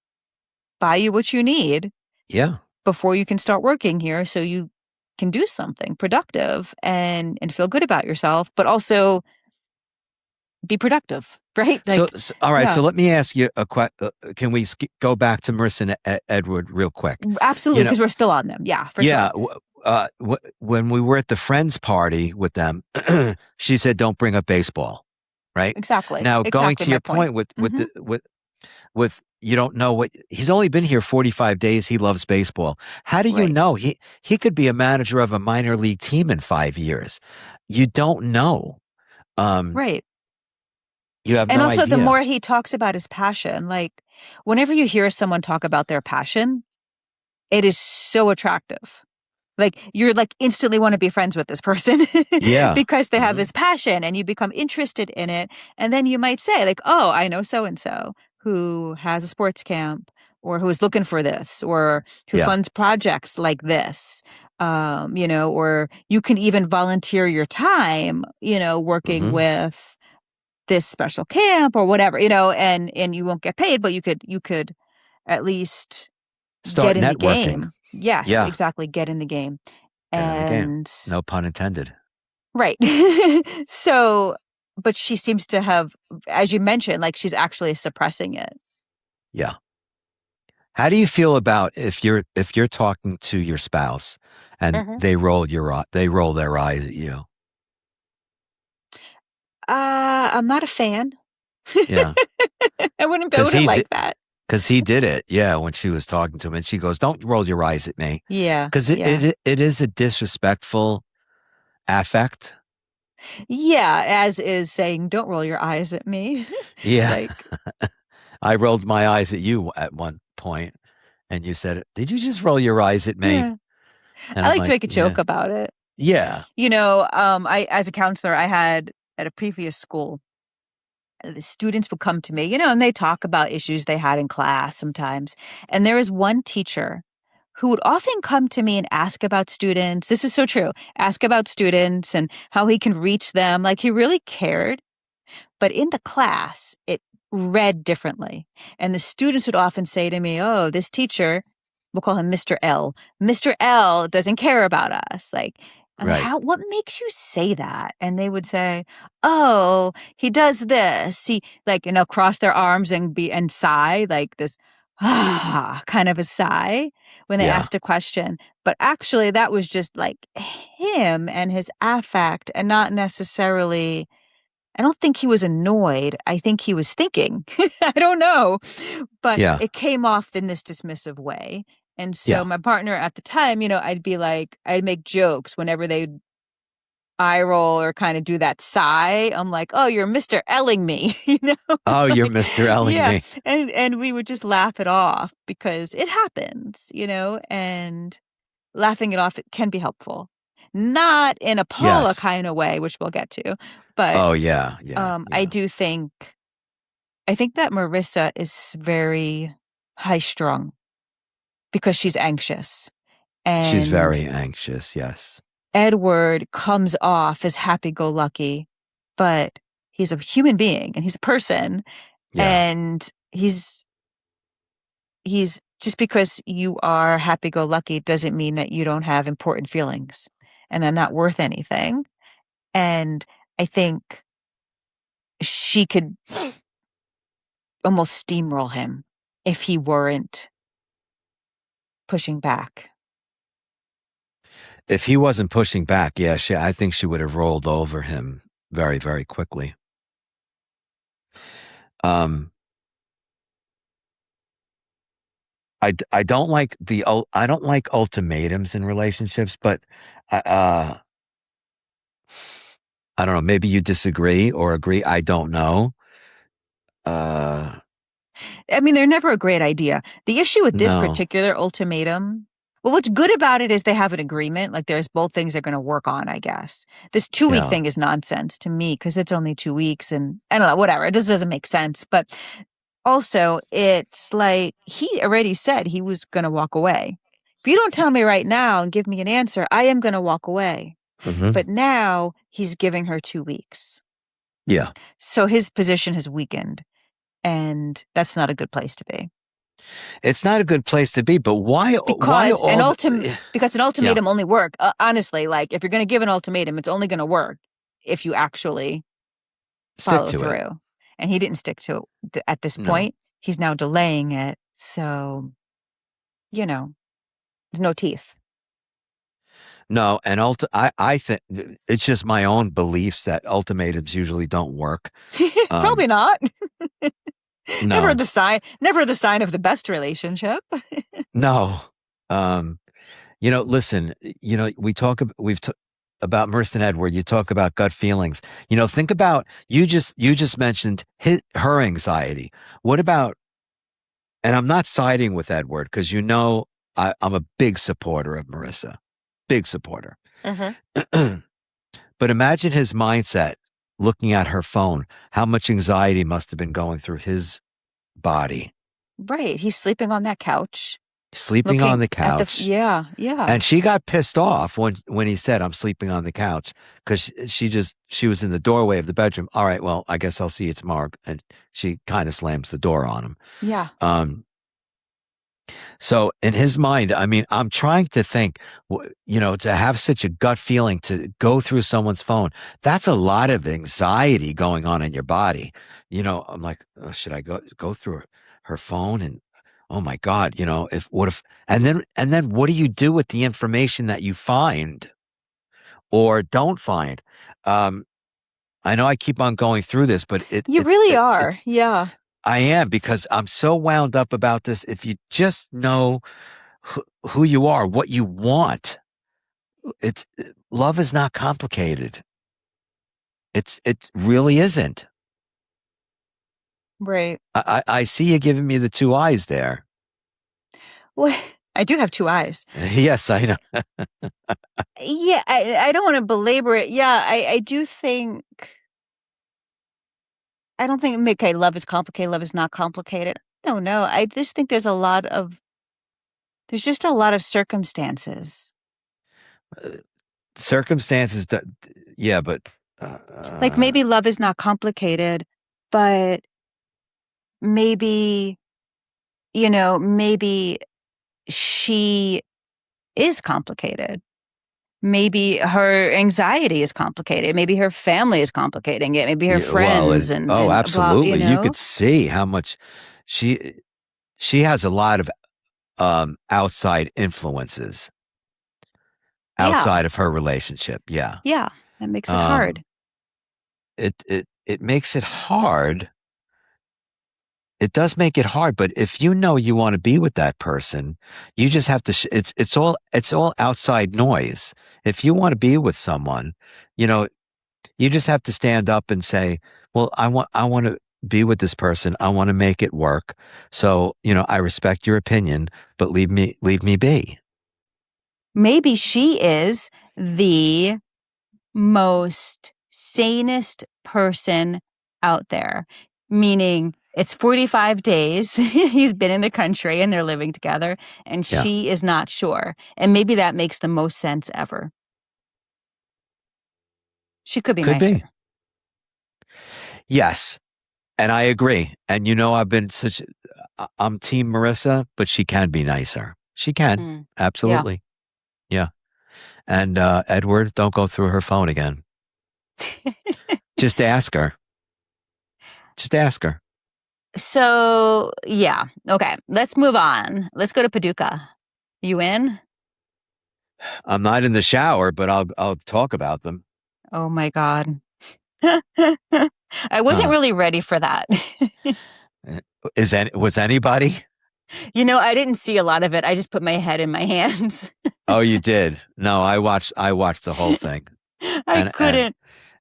[SPEAKER 2] buy you what you need.
[SPEAKER 1] Yeah.
[SPEAKER 2] Before you can start working here, so you can do something productive and feel good about yourself, but also be productive, right?
[SPEAKER 1] Like, so all right. Yeah. So let me ask you a question. Can we go back to Marissa and Edward real quick?
[SPEAKER 2] Absolutely, because we're still on them. Yeah, for sure.
[SPEAKER 1] When we were at the friends party with them, she said, "Don't bring up baseball." Right.
[SPEAKER 2] Exactly.
[SPEAKER 1] Now, going to your point with you don't know what he's only been here 45 days. He loves baseball. How do you know? He could be a manager of a minor league team in 5 years. You don't know.
[SPEAKER 2] Right.
[SPEAKER 1] You have no
[SPEAKER 2] idea. And also,
[SPEAKER 1] idea.
[SPEAKER 2] the more he talks about his passion, like whenever you hear someone talk about their passion, it is so attractive. Like you're like instantly want to be friends with this person
[SPEAKER 1] Yeah.
[SPEAKER 2] because they have this passion and you become interested in it. And then you might say like, oh, I know so-and-so who has a sports camp or who is looking for this or who funds projects like this, or you can even volunteer your time, working with this special camp or whatever, and you won't get paid, but you could at least
[SPEAKER 1] start
[SPEAKER 2] get in
[SPEAKER 1] networking.
[SPEAKER 2] the game. Yes, exactly. Get in the game.
[SPEAKER 1] Get in the game. No pun intended.
[SPEAKER 2] Right. So, but she seems to have, as you mentioned, like she's actually suppressing it.
[SPEAKER 1] Yeah. How do you feel about if you're talking to your spouse and they roll their eyes at you?
[SPEAKER 2] I'm not a fan.
[SPEAKER 1] Yeah.
[SPEAKER 2] I wouldn't like that.
[SPEAKER 1] Because he did it, when she was talking to him. And she goes, don't roll your eyes at me.
[SPEAKER 2] Yeah.
[SPEAKER 1] Because it is a disrespectful affect.
[SPEAKER 2] Yeah, as is saying, don't roll your eyes at me.
[SPEAKER 1] Yeah. I rolled my eyes at you at one point, and you said, did you just roll your eyes at me?
[SPEAKER 2] Yeah.
[SPEAKER 1] And
[SPEAKER 2] I like to make a joke about it.
[SPEAKER 1] Yeah.
[SPEAKER 2] I as a counselor, I had at a previous school, the students would come to me, and they talk about issues they had in class sometimes. And there was one teacher who would often come to me and ask about students. This is so true. Ask about students and how he can reach them. Like he really cared. But in the class, it read differently. And the students would often say to me, oh, this teacher, we'll call him Mr. L. Mr. L doesn't care about us. Like, what makes you say that? And they would say, oh, he does this. He cross their arms and sigh, like this, kind of a sigh when they asked a question. But actually that was just like him and his affect and not necessarily, I don't think he was annoyed. I think he was thinking. I don't know. But it came off in this dismissive way. And so my partner at the time, I'd make jokes whenever they'd eye roll or kind of do that sigh. I'm like, oh, you're Mr. Elling me,
[SPEAKER 1] Oh, you're Mr. Elling me.
[SPEAKER 2] And we would just laugh it off because it happens, and laughing it off, it can be helpful. Not in a Paula kind of way, which we'll get to. But I think that Marissa is very high strung because she's anxious. And
[SPEAKER 1] she's very anxious, yes.
[SPEAKER 2] Edward comes off as happy-go-lucky, but he's a human being and he's a person. And he's just because you are happy-go-lucky doesn't mean that you don't have important feelings and they're not worth anything. And I think she could almost steamroll him if he weren't pushing back.
[SPEAKER 1] If he wasn't pushing back, I think she would have rolled over him very, very quickly. I don't like ultimatums in relationships, but I don't know. Maybe you disagree or agree. I don't know.
[SPEAKER 2] I mean, they're never a great idea. The issue with this particular ultimatum, well, what's good about it is they have an agreement. Like there's both things they're going to work on, I guess. This 2-week thing is nonsense to me because it's only 2 weeks and I don't know, whatever. It just doesn't make sense. But also it's like he already said he was going to walk away. If you don't tell me right now and give me an answer, I am going to walk away. But now he's giving her 2 weeks.
[SPEAKER 1] Yeah.
[SPEAKER 2] So his position has weakened. And that's not a good place to be.
[SPEAKER 1] It's not a good place to be, but why?
[SPEAKER 2] Because an ultimatum only works. Honestly, like if you're going to give an ultimatum, it's only going to work if you actually follow through. And he didn't stick to it at this point. He's now delaying it. So, there's no teeth.
[SPEAKER 1] No, and I think it's just my own beliefs that ultimatums usually don't work.
[SPEAKER 2] Probably not.
[SPEAKER 1] No.
[SPEAKER 2] Never the sign of the best relationship.
[SPEAKER 1] No. Listen, we've talked about Marissa and Edward. You talk about gut feelings. Think about, you just mentioned her anxiety. What about, and I'm not siding with Edward because I'm a big supporter of Marissa. Big supporter.
[SPEAKER 2] Mm-hmm.
[SPEAKER 1] But imagine his mindset looking at her phone, how much anxiety must have been going through his body.
[SPEAKER 2] Right. He's sleeping on that couch,
[SPEAKER 1] Sleeping on
[SPEAKER 2] looking
[SPEAKER 1] the
[SPEAKER 2] at
[SPEAKER 1] couch.
[SPEAKER 2] yeah.
[SPEAKER 1] And she got pissed off when he said, I'm sleeping on the couch, because she was in the doorway of the bedroom. All right, well, I guess I'll see you tomorrow. And she kind of slams the door on him.
[SPEAKER 2] Yeah.
[SPEAKER 1] So in his mind, I mean, I'm trying to think, to have such a gut feeling to go through someone's phone, that's a lot of anxiety going on in your body. I'm like, oh, should I go through her phone? And oh my God, and then what do you do with the information that you find or don't find? I know I keep on going through this, but
[SPEAKER 2] You really are.
[SPEAKER 1] it's,
[SPEAKER 2] Yeah.
[SPEAKER 1] I am, because I'm so wound up about this. If you just know who you are, what you want, love is not complicated. It really isn't.
[SPEAKER 2] Right.
[SPEAKER 1] I see you giving me the two eyes there.
[SPEAKER 2] Well, I do have two eyes.
[SPEAKER 1] Yes, I know.
[SPEAKER 2] Yeah, I don't want to belabor it. Yeah, I do think. I don't think okay, love is complicated, love is not complicated. I don't know. I just think there's just a lot of circumstances.
[SPEAKER 1] Circumstances that, yeah, but
[SPEAKER 2] Like maybe love is not complicated, but maybe, maybe she is complicated. Maybe her anxiety is complicated. Maybe her family is complicating it. Maybe her friends and
[SPEAKER 1] absolutely.
[SPEAKER 2] blah,
[SPEAKER 1] You could see how much she has a lot of outside influences outside of her relationship. Yeah.
[SPEAKER 2] Yeah, that makes it hard.
[SPEAKER 1] It makes it hard. It does make it hard, but if you know you want to be with that person, you just have to. It's all outside noise. If you want to be with someone, you just have to stand up and say, "Well, I want to be with this person. I want to make it work. So, I respect your opinion, but leave me be."
[SPEAKER 2] Maybe she is the most sanest person out there, meaning it's 45 days. He's been in the country and they're living together, and she is not sure. And maybe that makes the most sense ever. She could be nicer.
[SPEAKER 1] Be. Yes. And I agree. And I'm team Marissa, but she can be nicer. She can. Absolutely. Yeah. And Edward, don't go through her phone again. Just ask her.
[SPEAKER 2] So, yeah. Okay. Let's move on. Let's go to Paducah. You in?
[SPEAKER 1] I'm not in the shower, but I'll talk about them.
[SPEAKER 2] Oh my God. I wasn't really ready for that.
[SPEAKER 1] Was anybody?
[SPEAKER 2] I didn't see a lot of it. I just put my head in my hands.
[SPEAKER 1] Oh, you did? No, I watched the whole thing.
[SPEAKER 2] I couldn't.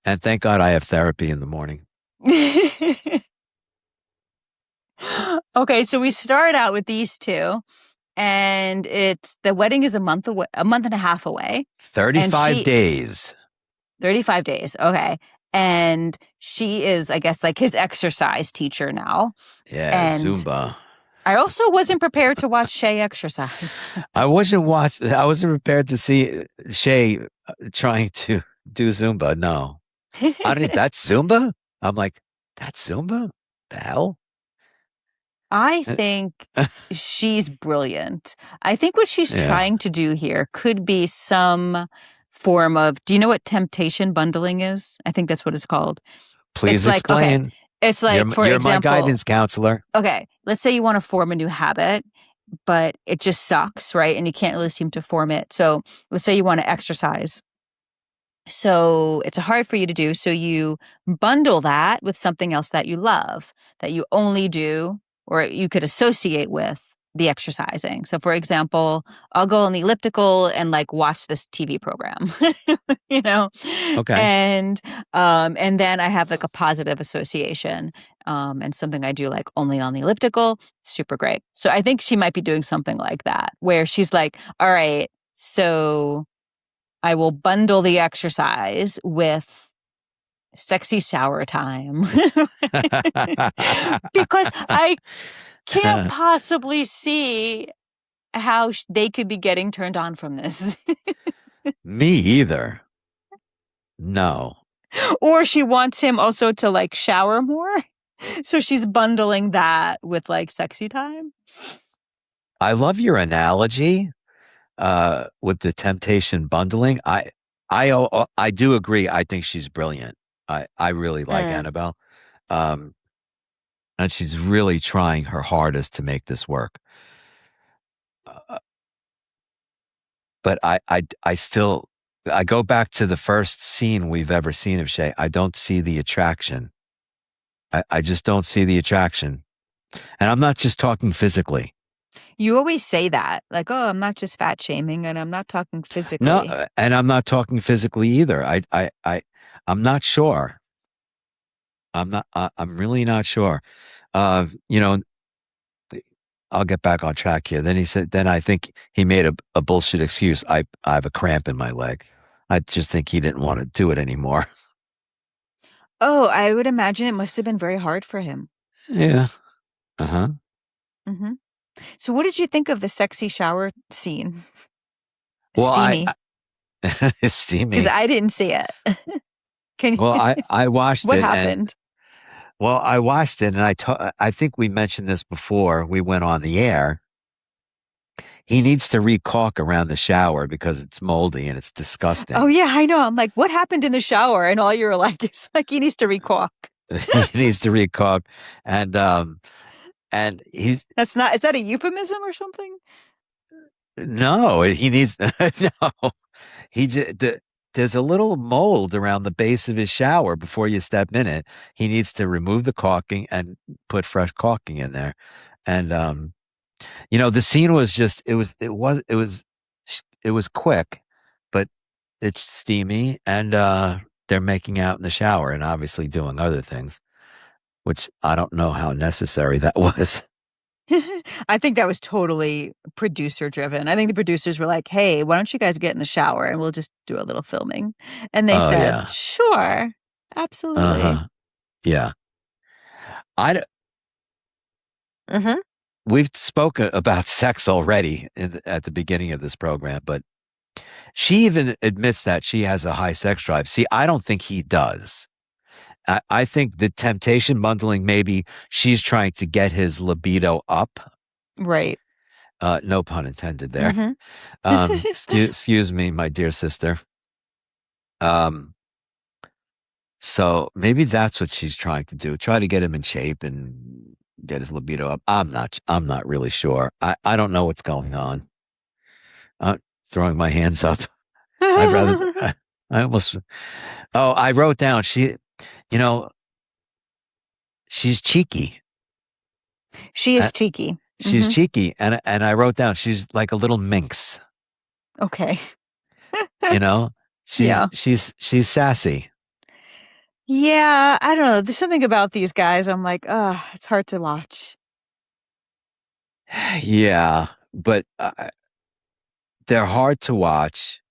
[SPEAKER 1] And thank God I have therapy in the morning.
[SPEAKER 2] Okay, so we start out with these two, and the wedding is a month and a half away.
[SPEAKER 1] 35 days.
[SPEAKER 2] 35 days. Okay. And she is, I guess, like his exercise teacher now.
[SPEAKER 1] Yeah, and Zumba.
[SPEAKER 2] I also wasn't prepared to watch Shea exercise.
[SPEAKER 1] I wasn't prepared to see Shea trying to do Zumba. No. That's Zumba? I'm like, that's Zumba? The hell?
[SPEAKER 2] I think she's brilliant. I think what she's trying to do here could be some form of, do you know what temptation bundling is? I think that's what it's called.
[SPEAKER 1] Please explain.
[SPEAKER 2] Okay, it's like, for example,
[SPEAKER 1] you're my guidance counselor.
[SPEAKER 2] Okay, let's say you want to form a new habit, but it just sucks, right? And you can't really seem to form it. So let's say you want to exercise. So it's hard for you to do. So you bundle that with something else that you love, that you only do, or you could associate with the exercising. So for example, I'll go on the elliptical and watch this TV program,
[SPEAKER 1] Okay.
[SPEAKER 2] And then I have a positive association. and something I do like only on the elliptical. Super great. So I think she might be doing something like that, where she's like, all right, so I will bundle the exercise with sexy shower time because I can't possibly see how they could be getting turned on from this.
[SPEAKER 1] Me either. No.
[SPEAKER 2] Or she wants him also to like shower more. So she's bundling that with like sexy time.
[SPEAKER 1] I love your analogy with the temptation bundling. I do agree. I think she's brilliant. I really like Annabelle. And she's really trying her hardest to make this work. But I still go back to the first scene we've ever seen of Shea. I don't see the attraction. I just don't see the attraction. And I'm not just talking physically.
[SPEAKER 2] You always say that, like, oh, I'm not just fat shaming, and I'm not talking physically.
[SPEAKER 1] No, and I'm not talking physically either. I'm not sure. I'm really not sure. You know, I'll get back on track here. Then he said, then I think he made a bullshit excuse. I have a cramp in my leg. I just think he didn't want to do it anymore.
[SPEAKER 2] Oh, I would imagine it must have been very hard for him.
[SPEAKER 1] Yeah. Uh-huh.
[SPEAKER 2] Mm-hmm. So what did you think of the sexy shower scene?
[SPEAKER 1] Well,
[SPEAKER 2] Steamy.
[SPEAKER 1] It's steamy.
[SPEAKER 2] Because I didn't see it. Can you?
[SPEAKER 1] Well, I watched
[SPEAKER 2] what
[SPEAKER 1] it.
[SPEAKER 2] happened?
[SPEAKER 1] Well, I watched it, and I think we mentioned this before we went on the air. He needs to re-caulk around the shower because it's moldy and it's disgusting.
[SPEAKER 2] Oh, yeah, I know. I'm like, what happened in the shower? And all you're like, is like, he needs to re-caulk.
[SPEAKER 1] He needs to re-caulk. And he's...
[SPEAKER 2] That's not... Is that a euphemism or something?
[SPEAKER 1] No, he needs... No. There's a little mold around the base of his shower before you step in it. He needs to remove the caulking and put fresh caulking in there. And the scene was just it was quick, but it's steamy, and they're making out in the shower and obviously doing other things, which I don't know how necessary that was.
[SPEAKER 2] I think that was totally producer driven. I think the producers were like, hey, why don't you guys get in the shower and we'll just do a little filming? And they said,
[SPEAKER 1] yeah.
[SPEAKER 2] Sure, absolutely.
[SPEAKER 1] Yeah.
[SPEAKER 2] Mm-hmm.
[SPEAKER 1] We've spoken about sex already at the beginning of this program, but she even admits that she has a high sex drive. See, I don't think he does. I think the temptation bundling, maybe she's trying to get his libido up.
[SPEAKER 2] Right.
[SPEAKER 1] No pun intended there.
[SPEAKER 2] Mm-hmm.
[SPEAKER 1] Excuse me, my dear sister. So maybe that's what she's trying to do. Try to get him in shape and get his libido up. I'm not really sure. I don't know what's going on. Throwing my hands up. I'd rather, I wrote down, she's cheeky.
[SPEAKER 2] She is cheeky.
[SPEAKER 1] She's cheeky. And I wrote down, she's like a little minx.
[SPEAKER 2] Okay.
[SPEAKER 1] She's sassy.
[SPEAKER 2] Yeah, I don't know. There's something about these guys. I'm like, it's hard to watch.
[SPEAKER 1] Yeah, but they're hard to watch.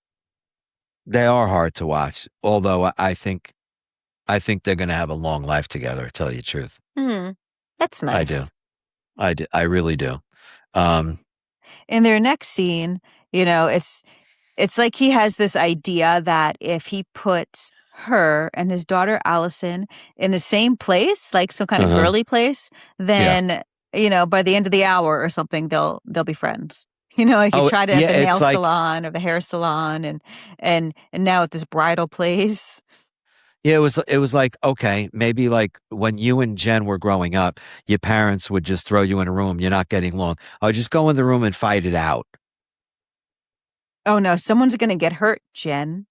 [SPEAKER 1] They are hard to watch. Although I think they're going to have a long life together. To tell you the truth.
[SPEAKER 2] That's nice.
[SPEAKER 1] I do. I really do.
[SPEAKER 2] In their next scene, it's like he has this idea that if he puts her and his daughter Allison in the same place, like some kind of girly place, then by the end of the hour or something, they'll be friends. Like he tried it at the nail salon or the hair salon, and now at this bridal place.
[SPEAKER 1] Yeah, it was like, okay, maybe like when you and Jen were growing up, your parents would just throw you in a room. You're not getting along. Oh, just go in the room and fight it out.
[SPEAKER 2] Oh no, someone's gonna get hurt, Jen.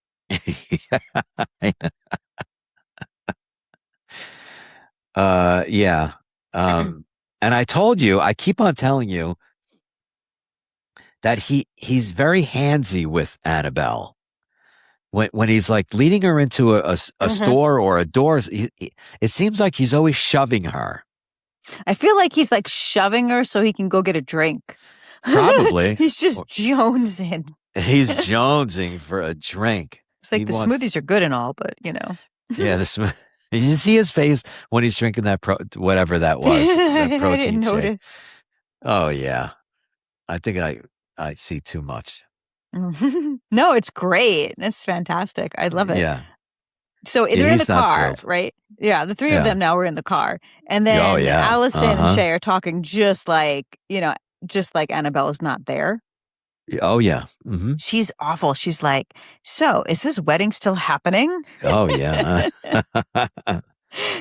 [SPEAKER 1] Yeah. And I keep on telling you that he's very handsy with Annabelle. when he's like leading her into a store or a door, it seems like he's always shoving her.
[SPEAKER 2] I feel like he's like shoving her so he can go get a drink.
[SPEAKER 1] Probably.
[SPEAKER 2] He's just jonesing.
[SPEAKER 1] He's jonesing for a drink.
[SPEAKER 2] It's like smoothies are good and all, but
[SPEAKER 1] Yeah, Did you see his face when he's drinking that whatever that was? That protein
[SPEAKER 2] I didn't
[SPEAKER 1] shake.
[SPEAKER 2] notice.
[SPEAKER 1] Oh yeah, I think I see too much.
[SPEAKER 2] No, it's great. It's fantastic. I love it.
[SPEAKER 1] Yeah.
[SPEAKER 2] So they're in the car,
[SPEAKER 1] thrilled.
[SPEAKER 2] right? Yeah, the three of them now are in the car, and then Allison and Shea are talking just like Annabelle is not there.
[SPEAKER 1] Oh yeah. Mm-hmm.
[SPEAKER 2] She's awful. She's like, "So is this wedding still happening?"
[SPEAKER 1] Oh yeah.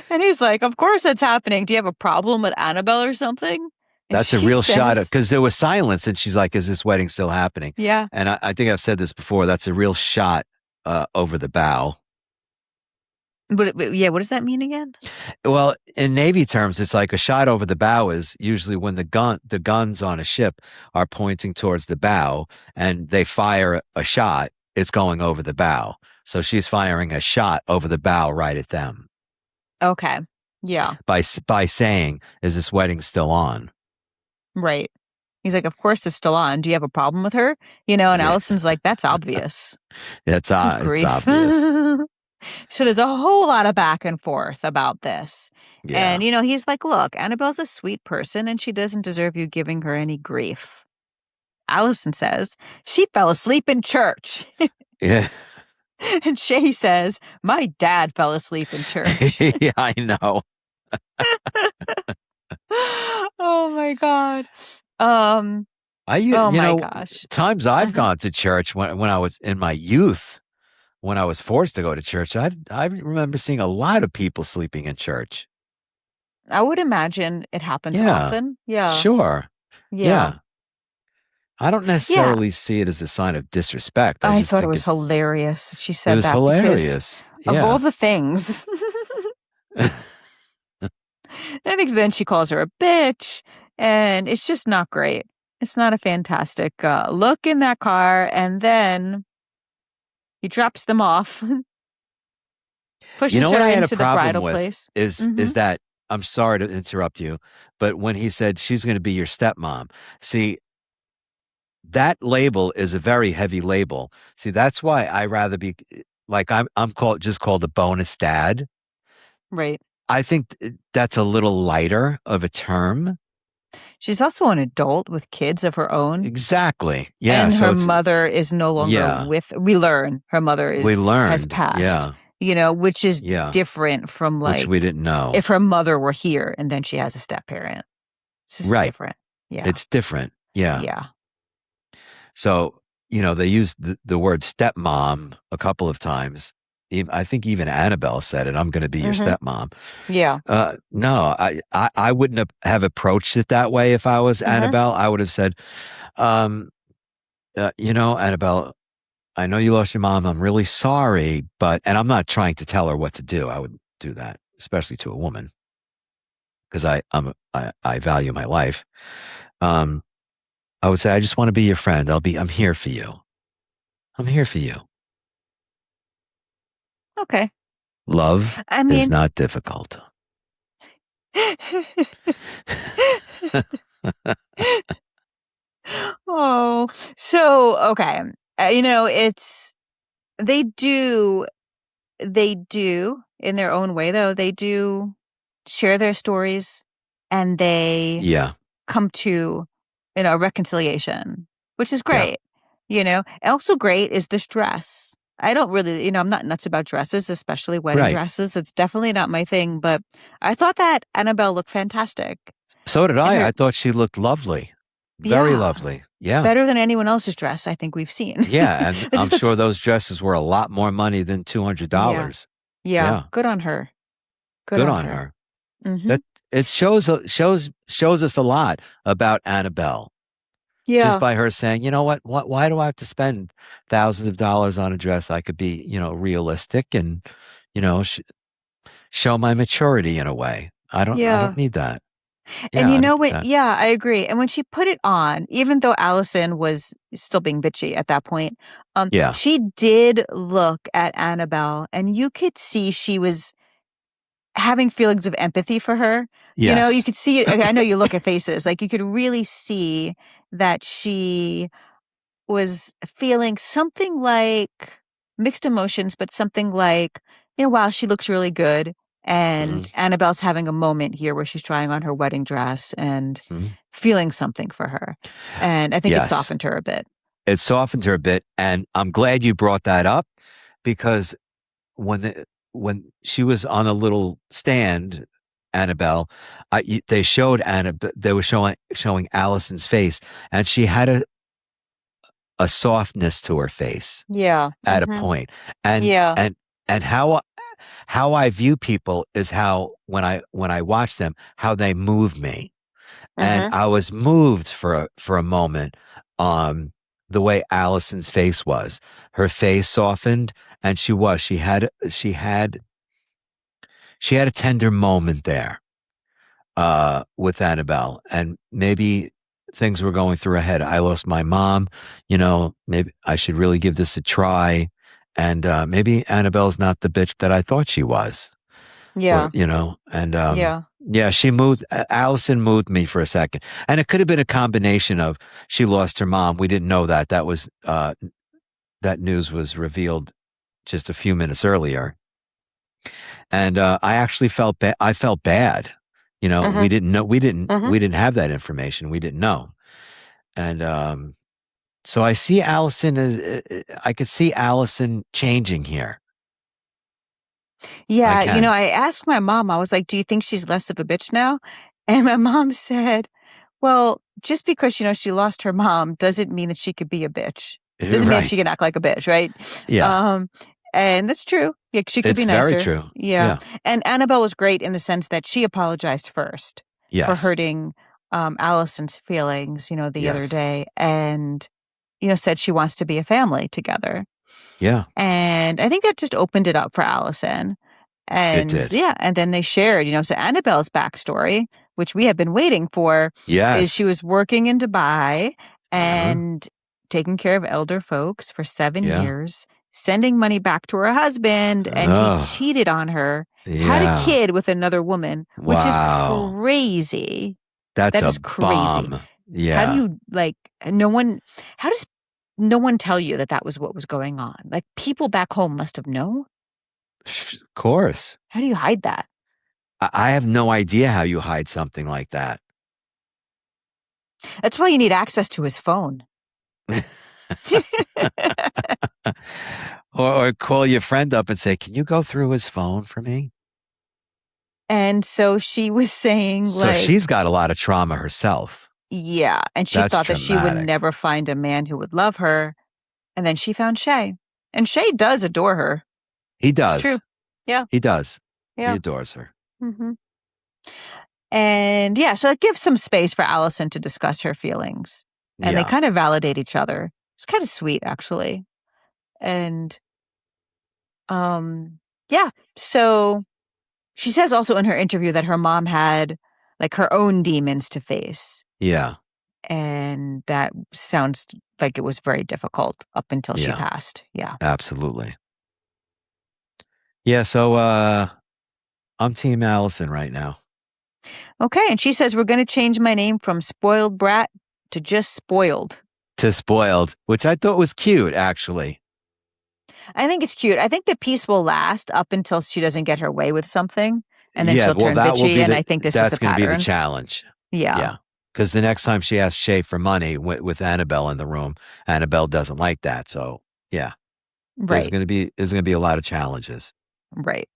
[SPEAKER 2] And he's like, "Of course it's happening. Do you have a problem with Annabelle or something?" And
[SPEAKER 1] That's a real shot because there was silence, and she's like, "Is this wedding still happening?"
[SPEAKER 2] Yeah.
[SPEAKER 1] And I think I've said this before. That's a real shot over the bow.
[SPEAKER 2] But what does that mean again?
[SPEAKER 1] Well, in Navy terms, it's like a shot over the bow is usually when the guns on a ship are pointing towards the bow and they fire a shot, it's going over the bow. So she's firing a shot over the bow right at them.
[SPEAKER 2] Okay. Yeah.
[SPEAKER 1] By saying, "Is this wedding still on?"
[SPEAKER 2] Right. He's like, "Of course it's still on. Do you have a problem with her?" And Allison's like, "That's obvious."
[SPEAKER 1] It's obvious.
[SPEAKER 2] So there's a whole lot of back and forth about this.
[SPEAKER 1] Yeah.
[SPEAKER 2] And, he's like, "Look, Annabelle's a sweet person and she doesn't deserve you giving her any grief." Allison says, "She fell asleep in church."
[SPEAKER 1] Yeah.
[SPEAKER 2] And Shea says, "My dad fell asleep in church."
[SPEAKER 1] Yeah, I know.
[SPEAKER 2] Oh my God. Gosh.
[SPEAKER 1] Times I've gone to church when I was in my youth, when I was forced to go to church, I remember seeing a lot of people sleeping in church.
[SPEAKER 2] I would imagine it happens often. Yeah.
[SPEAKER 1] Sure.
[SPEAKER 2] Yeah.
[SPEAKER 1] I don't necessarily see it as a sign of disrespect.
[SPEAKER 2] I thought it was hilarious. She said that.
[SPEAKER 1] It was hilarious.
[SPEAKER 2] Of all the things. I think then she calls her a bitch, and it's just not great. It's not a fantastic look in that car, and then he drops them off, pushes her into the bridal place.
[SPEAKER 1] Is that, I'm sorry to interrupt you, but when he said she's going to be your stepmom, see, that label is a very heavy label. See, that's why I rather be like I'm called a bonus dad.
[SPEAKER 2] Right.
[SPEAKER 1] I think that's a little lighter of a term.
[SPEAKER 2] She's also an adult with kids of her own.
[SPEAKER 1] Exactly. Yeah.
[SPEAKER 2] And her mother is no longer we learn her mother has passed.
[SPEAKER 1] Yeah.
[SPEAKER 2] Which is different from
[SPEAKER 1] which we didn't know.
[SPEAKER 2] If her mother were here and then she has a step parent. It's just different. Yeah.
[SPEAKER 1] It's different. Yeah.
[SPEAKER 2] Yeah.
[SPEAKER 1] So, they used the word stepmom a couple of times. I think even Annabelle said it. "I'm going to be your stepmom."
[SPEAKER 2] Yeah.
[SPEAKER 1] No, I wouldn't have approached it that way if I was Annabelle. I would have said, "Annabelle, I know you lost your mom. I'm really sorry, and I'm not trying to tell her what to do. I would do that, especially to a woman, because I value my life. I would say, I just want to be your friend. I'm here for you. I'm here for you."
[SPEAKER 2] Okay.
[SPEAKER 1] Love is not difficult.
[SPEAKER 2] Oh, so, okay. They do in their own way, though, they do share their stories and they come to, a reconciliation, which is great. Also great is this dress. I don't really, I'm not nuts about dresses, especially wedding dresses. It's definitely not my thing, but I thought that Annabelle looked fantastic.
[SPEAKER 1] So did I. I thought she looked lovely. Very lovely. Yeah.
[SPEAKER 2] Better than anyone else's dress I think we've seen.
[SPEAKER 1] Yeah. And I'm sure those dresses were a lot more money than $200.
[SPEAKER 2] Yeah. Good on her.
[SPEAKER 1] Good on her.
[SPEAKER 2] Mm-hmm.
[SPEAKER 1] That it shows us a lot about Annabelle.
[SPEAKER 2] Yeah.
[SPEAKER 1] Just by her saying, "You know what? Why do I have to spend thousands of dollars on a dress? I could be, realistic and, show my maturity in a way. I don't need that."
[SPEAKER 2] And
[SPEAKER 1] Yeah, I like that.
[SPEAKER 2] yeah, I agree. And when she put it on, even though Allison was still being bitchy at that point,
[SPEAKER 1] Yeah.
[SPEAKER 2] she did look at Annabelle and you could see she was having feelings of empathy for her. You
[SPEAKER 1] Yes.
[SPEAKER 2] could see it. I know you look at faces, like you could really see that she was feeling something like mixed emotions, but something like, wow, she looks really good.
[SPEAKER 1] Hmm.
[SPEAKER 2] And Annabelle's having a moment here where she's trying on her wedding dress and
[SPEAKER 1] Hmm.
[SPEAKER 2] feeling something for her. And I think it
[SPEAKER 1] Yes.
[SPEAKER 2] softened her a bit.
[SPEAKER 1] It softened her a bit. And I'm glad you brought that up because when she was on a little stand, Annabelle, they showed Annabelle, they were showing Allison's face, and she had a softness to her face
[SPEAKER 2] Yeah.
[SPEAKER 1] at a point. And
[SPEAKER 2] Yeah.
[SPEAKER 1] and how I view people is how when I watch them, how they move me. And
[SPEAKER 2] Hmm.
[SPEAKER 1] I was moved for a moment, the way Allison's face was. Her face softened, and she had a tender moment there, with Annabelle, and maybe things were going through her head. I lost my mom, maybe I should really give this a try, and maybe Annabelle's not the bitch that I thought she was, or
[SPEAKER 2] Yeah.
[SPEAKER 1] and
[SPEAKER 2] Yeah.
[SPEAKER 1] yeah, Allison moved me for a second, and it could have been a combination of she lost her mom. We didn't know that. That news was revealed just a few minutes earlier. And I actually felt bad. I felt bad.
[SPEAKER 2] Hmm.
[SPEAKER 1] We didn't know.
[SPEAKER 2] Hmm.
[SPEAKER 1] We didn't have that information. We didn't know. And so I see Allison as I could see Allison changing here. I
[SPEAKER 2] Yeah.
[SPEAKER 1] can.
[SPEAKER 2] I asked my mom, I was like, do you think she's less of a bitch now? And my mom said, well, just because, she lost her mom doesn't mean that she could be a bitch. Doesn't mean that
[SPEAKER 1] Right.
[SPEAKER 2] she can act like a bitch, right?
[SPEAKER 1] Yeah.
[SPEAKER 2] Um, and that's true. Yeah, she could
[SPEAKER 1] It's
[SPEAKER 2] be
[SPEAKER 1] very
[SPEAKER 2] nicer.
[SPEAKER 1] true.
[SPEAKER 2] Yeah.
[SPEAKER 1] Yeah.
[SPEAKER 2] And Annabelle was great in the sense that she apologized first for
[SPEAKER 1] Yes.
[SPEAKER 2] hurting Allison's feelings, the other
[SPEAKER 1] Yes.
[SPEAKER 2] day, and, said she wants to be a family together.
[SPEAKER 1] Yeah.
[SPEAKER 2] And I think that just opened it up for Allison.
[SPEAKER 1] It
[SPEAKER 2] And
[SPEAKER 1] did.
[SPEAKER 2] yeah, and then they shared, so Annabelle's backstory, which we have been waiting for, is she
[SPEAKER 1] Yes.
[SPEAKER 2] was working in Dubai
[SPEAKER 1] Uh-huh.
[SPEAKER 2] and taking care of elder folks for 7
[SPEAKER 1] Yeah.
[SPEAKER 2] years, sending money back to her husband, and he
[SPEAKER 1] Oh.
[SPEAKER 2] cheated on her, had a
[SPEAKER 1] Yeah.
[SPEAKER 2] kid with another woman, which is
[SPEAKER 1] Wow.
[SPEAKER 2] crazy.
[SPEAKER 1] That's
[SPEAKER 2] That
[SPEAKER 1] a
[SPEAKER 2] is crazy.
[SPEAKER 1] bomb.
[SPEAKER 2] How do
[SPEAKER 1] Yeah.
[SPEAKER 2] you like how does no one tell you that that was what was going on? Like people back home must have known.
[SPEAKER 1] Of course.
[SPEAKER 2] How do you hide that?
[SPEAKER 1] I have no idea how you hide something like that.
[SPEAKER 2] That's why you need access to his phone.
[SPEAKER 1] Or call your friend up and say, "Can you go through his phone for me?"
[SPEAKER 2] And so she was saying,
[SPEAKER 1] So
[SPEAKER 2] like,
[SPEAKER 1] she's got a lot of trauma herself.
[SPEAKER 2] yeah. And she
[SPEAKER 1] That's
[SPEAKER 2] thought that she would
[SPEAKER 1] traumatic.
[SPEAKER 2] never find a man who would love her. And then she found Shea. And Shea does adore her.
[SPEAKER 1] He
[SPEAKER 2] It's true.
[SPEAKER 1] does.
[SPEAKER 2] Yeah.
[SPEAKER 1] He does. He
[SPEAKER 2] Yeah.
[SPEAKER 1] adores her.
[SPEAKER 2] Hmm. And yeah, so it gives some space for Allison to discuss her feelings. And they
[SPEAKER 1] Yeah.
[SPEAKER 2] kind of validate each other. It's kind of sweet, actually. And yeah. So she says also in her interview that her mom had like her own demons to face.
[SPEAKER 1] Yeah.
[SPEAKER 2] And that sounds like it was very difficult up until she
[SPEAKER 1] Yeah.
[SPEAKER 2] passed. Yeah.
[SPEAKER 1] Absolutely. Yeah. So I'm Team Allison right now.
[SPEAKER 2] Okay. And she says, we're going to change my name from spoiled brat to just spoiled.
[SPEAKER 1] To spoiled, which I thought was cute, actually.
[SPEAKER 2] I think it's cute. I think the peace will last up until she doesn't get her way with something. And then
[SPEAKER 1] Yeah.
[SPEAKER 2] she'll
[SPEAKER 1] Well,
[SPEAKER 2] turn bitchy. And I think this is
[SPEAKER 1] that's
[SPEAKER 2] a
[SPEAKER 1] going to be the
[SPEAKER 2] pattern.
[SPEAKER 1] challenge.
[SPEAKER 2] Yeah.
[SPEAKER 1] Yeah. Because the next time she asks Shea for money with Annabelle in the room, Annabelle doesn't like that. So yeah,
[SPEAKER 2] Right.
[SPEAKER 1] there's gonna be a lot of challenges.
[SPEAKER 2] Right.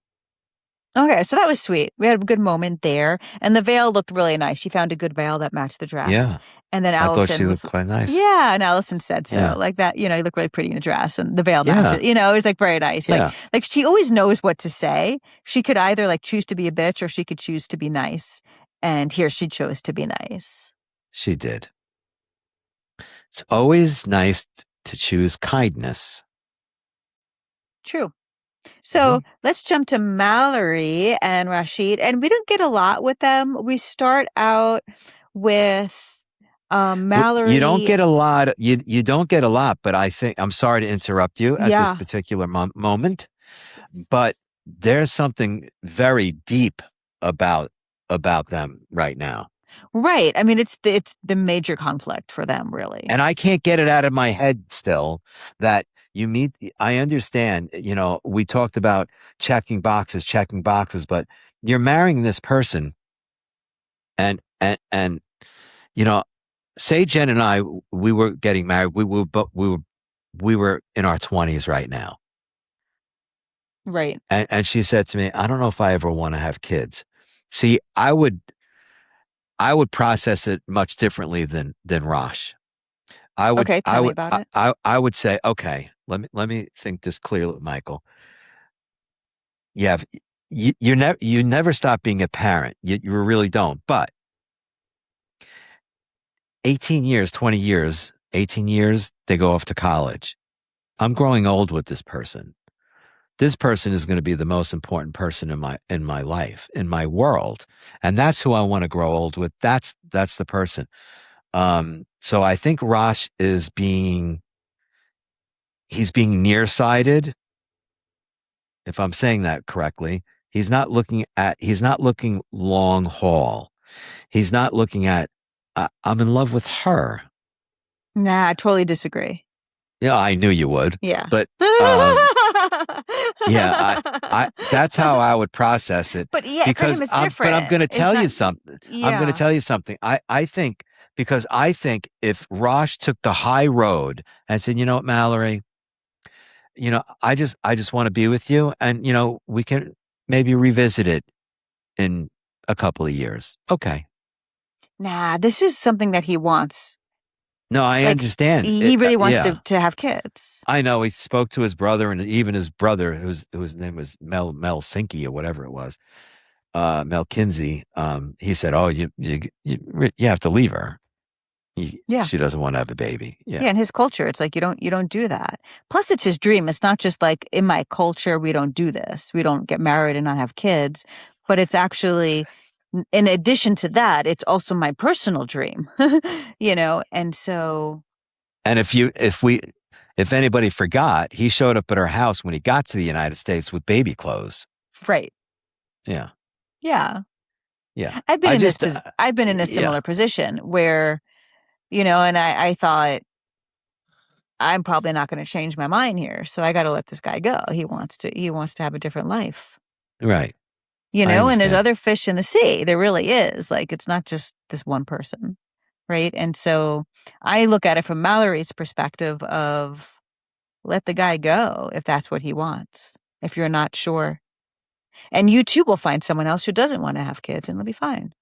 [SPEAKER 2] Okay, so that was sweet. We had a good moment there. And the veil looked really nice. She found a good veil that matched the dress.
[SPEAKER 1] Yeah.
[SPEAKER 2] And then
[SPEAKER 1] I thought she
[SPEAKER 2] Allison
[SPEAKER 1] looked
[SPEAKER 2] was,
[SPEAKER 1] quite nice.
[SPEAKER 2] yeah, and Allison said so.
[SPEAKER 1] Yeah.
[SPEAKER 2] Like that, you look really pretty in the dress and the veil
[SPEAKER 1] Yeah.
[SPEAKER 2] matches. It was like very nice.
[SPEAKER 1] Yeah.
[SPEAKER 2] Like she always knows what to say. She could either like choose to be a bitch or she could choose to be nice. And here she chose to be nice.
[SPEAKER 1] She did. It's always nice to choose kindness.
[SPEAKER 2] True. So let's jump to Mallorie and Rașit. And we don't get a lot with them. We start out with Mallorie.
[SPEAKER 1] You don't get a lot. You don't get a lot, but I think I'm sorry to interrupt you at this particular moment, but there's something very deep about them right now.
[SPEAKER 2] Right. I mean, it's the major conflict for them, really.
[SPEAKER 1] And I can't get it out of my head still that you meet. I understand, we talked about checking boxes, but you're marrying this person and, say Jen and I, we were getting married. We were in our 20s right now.
[SPEAKER 2] Right.
[SPEAKER 1] And she said to me, I don't know if I ever want to have kids. See, I would process it much differently than Raș.
[SPEAKER 2] Tell me about it.
[SPEAKER 1] I would say, okay, let me think this clearly, Michael. You never stop being a parent. You really don't. But 18 years, 20 years, 18 years, they go off to college. I'm growing old with this person. This person is going to be the most important person in my life, in my world. And that's who I want to grow old with. That's the person. So I think Raș he's being nearsighted. If I'm saying that correctly, he's not looking long haul. He's not looking at, I'm in love with her.
[SPEAKER 2] Nah, I totally disagree.
[SPEAKER 1] Yeah, I knew you would.
[SPEAKER 2] Yeah.
[SPEAKER 1] But yeah, I that's how I would process it.
[SPEAKER 2] But yeah, for him it's different.
[SPEAKER 1] But I'm going to tell you something.
[SPEAKER 2] Yeah.
[SPEAKER 1] I'm going to tell you something. I think if Raș took the high road and said, you know what, Mallorie, I just want to be with you, and we can maybe revisit it in a couple of years. Okay.
[SPEAKER 2] Nah, this is something that he wants.
[SPEAKER 1] No, I understand.
[SPEAKER 2] He really wants to have kids.
[SPEAKER 1] I know. He spoke to his brother, and even his brother, whose name was Mel Sinky or whatever it was, Mel Kinsey. He said, "Oh, you have to leave her. She doesn't want to have a baby." Yeah.
[SPEAKER 2] In his culture, it's like you don't do that. Plus, it's his dream. It's not just like in my culture we don't do this. We don't get married and not have kids. But it's actually, in addition to that, it's also my personal dream. And so.
[SPEAKER 1] And if anybody forgot, he showed up at our house when he got to the United States with baby clothes.
[SPEAKER 2] Right.
[SPEAKER 1] Yeah.
[SPEAKER 2] Yeah.
[SPEAKER 1] Yeah.
[SPEAKER 2] I've been in a similar position where, and I thought, I'm probably not going to change my mind here, so I got to let this guy go. He wants to have a different life.
[SPEAKER 1] Right.
[SPEAKER 2] And there's other fish in the sea. There really is. Like, it's not just this one person. Right. And so I look at it from Mallorie's perspective of let the guy go if that's what he wants, if you're not sure. And you too will find someone else who doesn't want to have kids, and it'll be fine.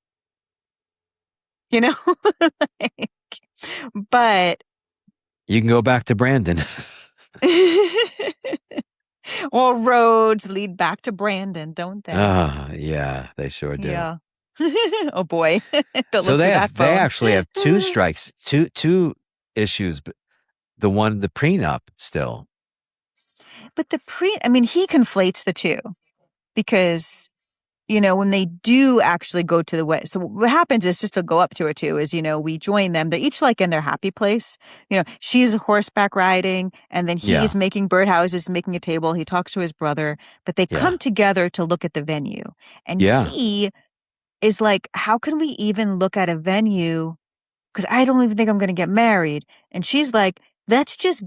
[SPEAKER 2] But
[SPEAKER 1] you can go back to Brandon.
[SPEAKER 2] All roads lead back to Brandon, don't they?
[SPEAKER 1] Yeah, they sure do.
[SPEAKER 2] Yeah. Oh boy.
[SPEAKER 1] So they actually have two strikes, two issues, but the prenup still.
[SPEAKER 2] But he conflates the two because, when they do actually go to the wedding. So what happens is, just to go up to it too, is, we join them. They're each like in their happy place. She's horseback riding, and then he's making birdhouses, making a table. He talks to his brother, but they come together to look at the venue. And he is like, how can we even look at a venue? Because I don't even think I'm going to get married. And she's like, that's just,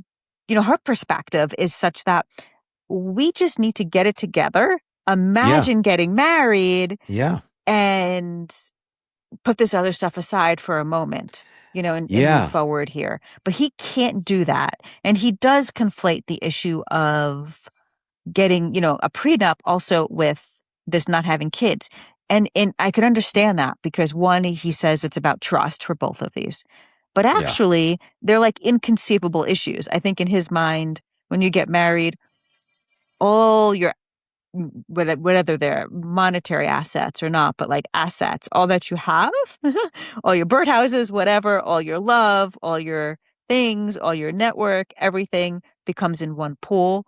[SPEAKER 2] her perspective is such that we just need to get it together. Imagine getting married and put this other stuff aside for a moment, and move forward here. But he can't do that. And he does conflate the issue of getting, a prenup also with this not having kids. And I could understand that because one, he says it's about trust for both of these. But actually, they're like inconceivable issues. I think in his mind, when you get married, all your whether they're monetary assets or not, but like assets, all that you have, all your birdhouses, whatever, all your love, all your things, all your network, everything becomes in one pool.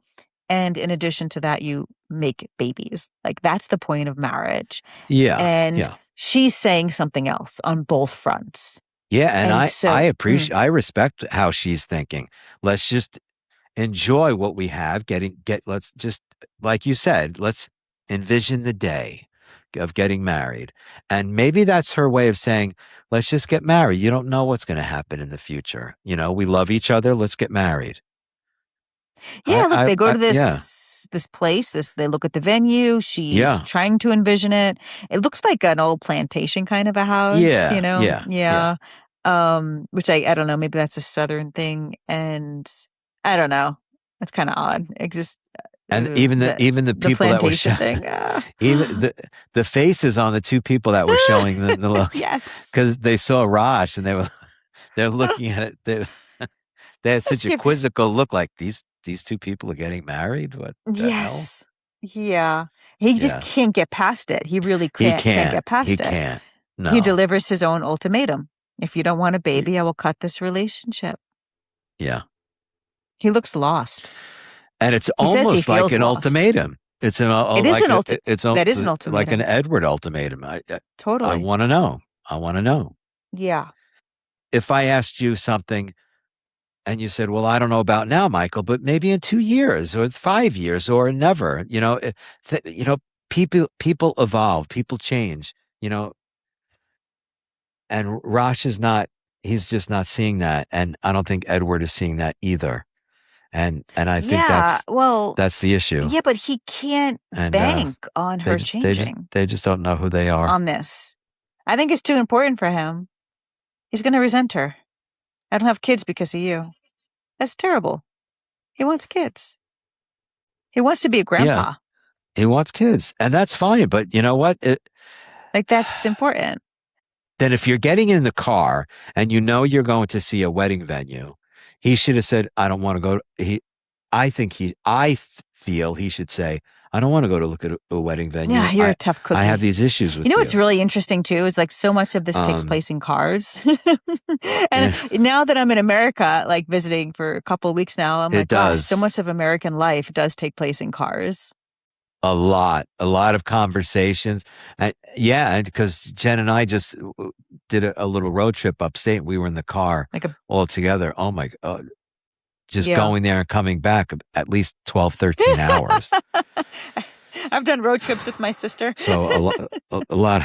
[SPEAKER 2] And in addition to that, you make babies. Like, that's the point of marriage.
[SPEAKER 1] Yeah.
[SPEAKER 2] And
[SPEAKER 1] yeah.
[SPEAKER 2] she's saying something else on both fronts.
[SPEAKER 1] Yeah. And
[SPEAKER 2] so,
[SPEAKER 1] I appreciate, I respect how she's thinking. Let's just enjoy what we have. Let's just, like you said, let's envision the day of getting married. And maybe that's her way of saying, let's just get married. You don't know what's going to happen in the future. You know, we love each other. Let's get married.
[SPEAKER 2] Yeah, look, they go to
[SPEAKER 1] yeah.
[SPEAKER 2] this place. They look at the venue. She's
[SPEAKER 1] Yeah.
[SPEAKER 2] trying to envision it. It looks like an old plantation kind of a house,
[SPEAKER 1] Yeah.
[SPEAKER 2] you know?
[SPEAKER 1] Yeah.
[SPEAKER 2] Which I don't know, maybe that's a Southern thing. And I don't know. That's kind of odd. It just
[SPEAKER 1] And even the people that were
[SPEAKER 2] thing.
[SPEAKER 1] even the faces on the two people that were showing the look,
[SPEAKER 2] Yes,
[SPEAKER 1] because they saw Raj and they're looking at it. They had such a quizzical look, like these two people are getting married. What the hell?
[SPEAKER 2] Yeah. He just can't get past it. He really can't get past it.
[SPEAKER 1] He can't. No.
[SPEAKER 2] He delivers his own ultimatum. If you don't want a baby, I will cut this relationship.
[SPEAKER 1] Yeah.
[SPEAKER 2] He looks lost.
[SPEAKER 1] And it's almost like an ultimatum. It's an ultimatum. Like an Edward ultimatum.
[SPEAKER 2] Totally.
[SPEAKER 1] I want to know.
[SPEAKER 2] Yeah.
[SPEAKER 1] If I asked you something and you said, well, I don't know about now, Michael, but maybe in 2 years or 5 years or never, people evolve, people change, and Rash he's just not seeing that. And I don't think Edward is seeing that either. And I think that's the issue.
[SPEAKER 2] Yeah, but he can't bank on her changing.
[SPEAKER 1] They just don't know who they are.
[SPEAKER 2] On this. I think it's too important for him. He's going to resent her. I don't have kids because of you. That's terrible. He wants kids. He wants to be a grandpa.
[SPEAKER 1] Yeah, he wants kids. And that's fine. But you know what?
[SPEAKER 2] That's important.
[SPEAKER 1] Then if you're getting in the car and you know you're going to see a wedding venue, he should have said, I don't want to go. I feel he should say, I don't want to go to look at a wedding venue.
[SPEAKER 2] Yeah, you're a tough cookie.
[SPEAKER 1] I have these issues with you.
[SPEAKER 2] You know what's really interesting too is like so much of this takes place in cars. And now that I'm in America, like visiting for a couple of weeks now, I'm like, gosh, so much of American life does take place in cars.
[SPEAKER 1] A lot of conversations. And because Jen and I just did a little road trip upstate. We were in the car all together. Oh my God. Just going there and coming back at least 12, 13 hours.
[SPEAKER 2] I've done road trips with my sister.
[SPEAKER 1] So a lot.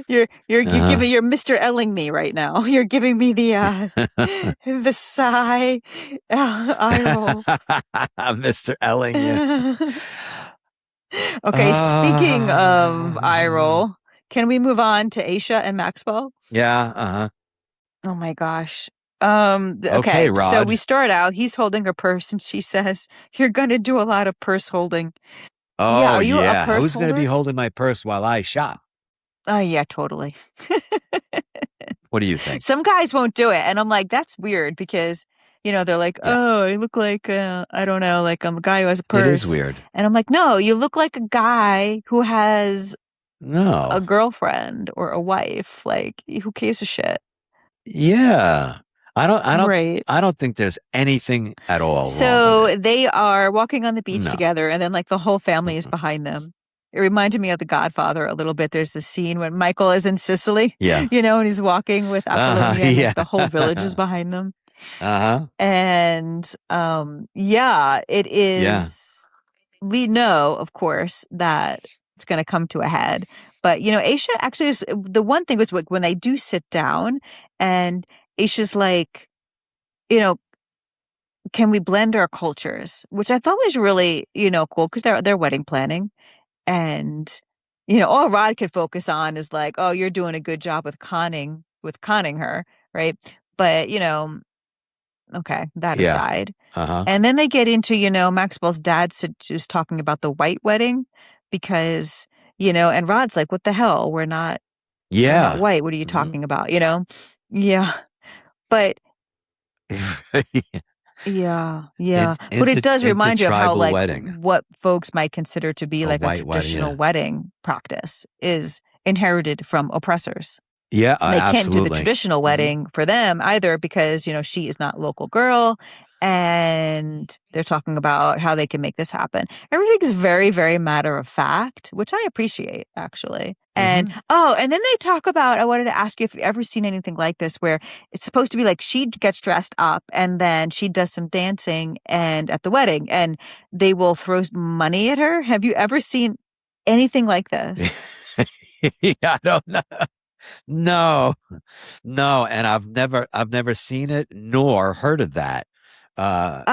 [SPEAKER 2] You're Mr. Elling me right now. You're giving me the the sigh, eye roll.
[SPEAKER 1] Mr. Elling. Yeah.
[SPEAKER 2] Okay, speaking of eye roll, can we move on to Ashia and Maxwell?
[SPEAKER 1] Yeah.
[SPEAKER 2] Oh my gosh. Okay,
[SPEAKER 1] Rod.
[SPEAKER 2] So we start out, he's holding her purse and she says, you're going to do a lot of purse holding.
[SPEAKER 1] Oh,
[SPEAKER 2] are you a purse
[SPEAKER 1] Who's
[SPEAKER 2] holder?
[SPEAKER 1] going to be holding my purse while I shop?
[SPEAKER 2] Oh, yeah, totally.
[SPEAKER 1] What do you think?
[SPEAKER 2] Some guys won't do it. And I'm like, that's weird because, they're like, oh, I look like, I don't know, like I'm a guy who has a purse.
[SPEAKER 1] It is weird.
[SPEAKER 2] And I'm like, no, you look like a guy who has
[SPEAKER 1] a
[SPEAKER 2] girlfriend or a wife. Like, who gives a shit?
[SPEAKER 1] Yeah. I don't think there's anything at all.
[SPEAKER 2] So they are walking on the beach together, and then like the whole family is behind them. It reminded me of The Godfather a little bit. There's a scene when Michael is in Sicily, and he's walking with Apollonia, and like, the whole village is behind them. And it is. Yeah. We know, of course, that it's going to come to a head. But Ashia actually is the one thing was when they do sit down, and Ashia's like, can we blend our cultures? Which I thought was really, cool because they're wedding planning. And, all Rod could focus on is like, oh, you're doing a good job with conning her, right? But, okay, that aside. And then they get into, Maxwell's dad was talking about the white wedding because, and Rod's like, what the hell? We're not white. What are you talking about? Yeah. But yeah. But it does remind you of how like what folks might consider to be like a traditional wedding practice is inherited from oppressors.
[SPEAKER 1] Yeah,
[SPEAKER 2] they can't do the traditional wedding for them either because, she is not local girl and they're talking about how they can make this happen. Everything's very, very matter of fact, which I appreciate, actually. And and then they talk about, I wanted to ask you if you've ever seen anything like this where it's supposed to be like she gets dressed up and then she does some dancing and at the wedding and they will throw money at her. Have you ever seen anything like this?
[SPEAKER 1] Yeah, I don't know. No, no, and I've never seen it nor heard of that.
[SPEAKER 2] Not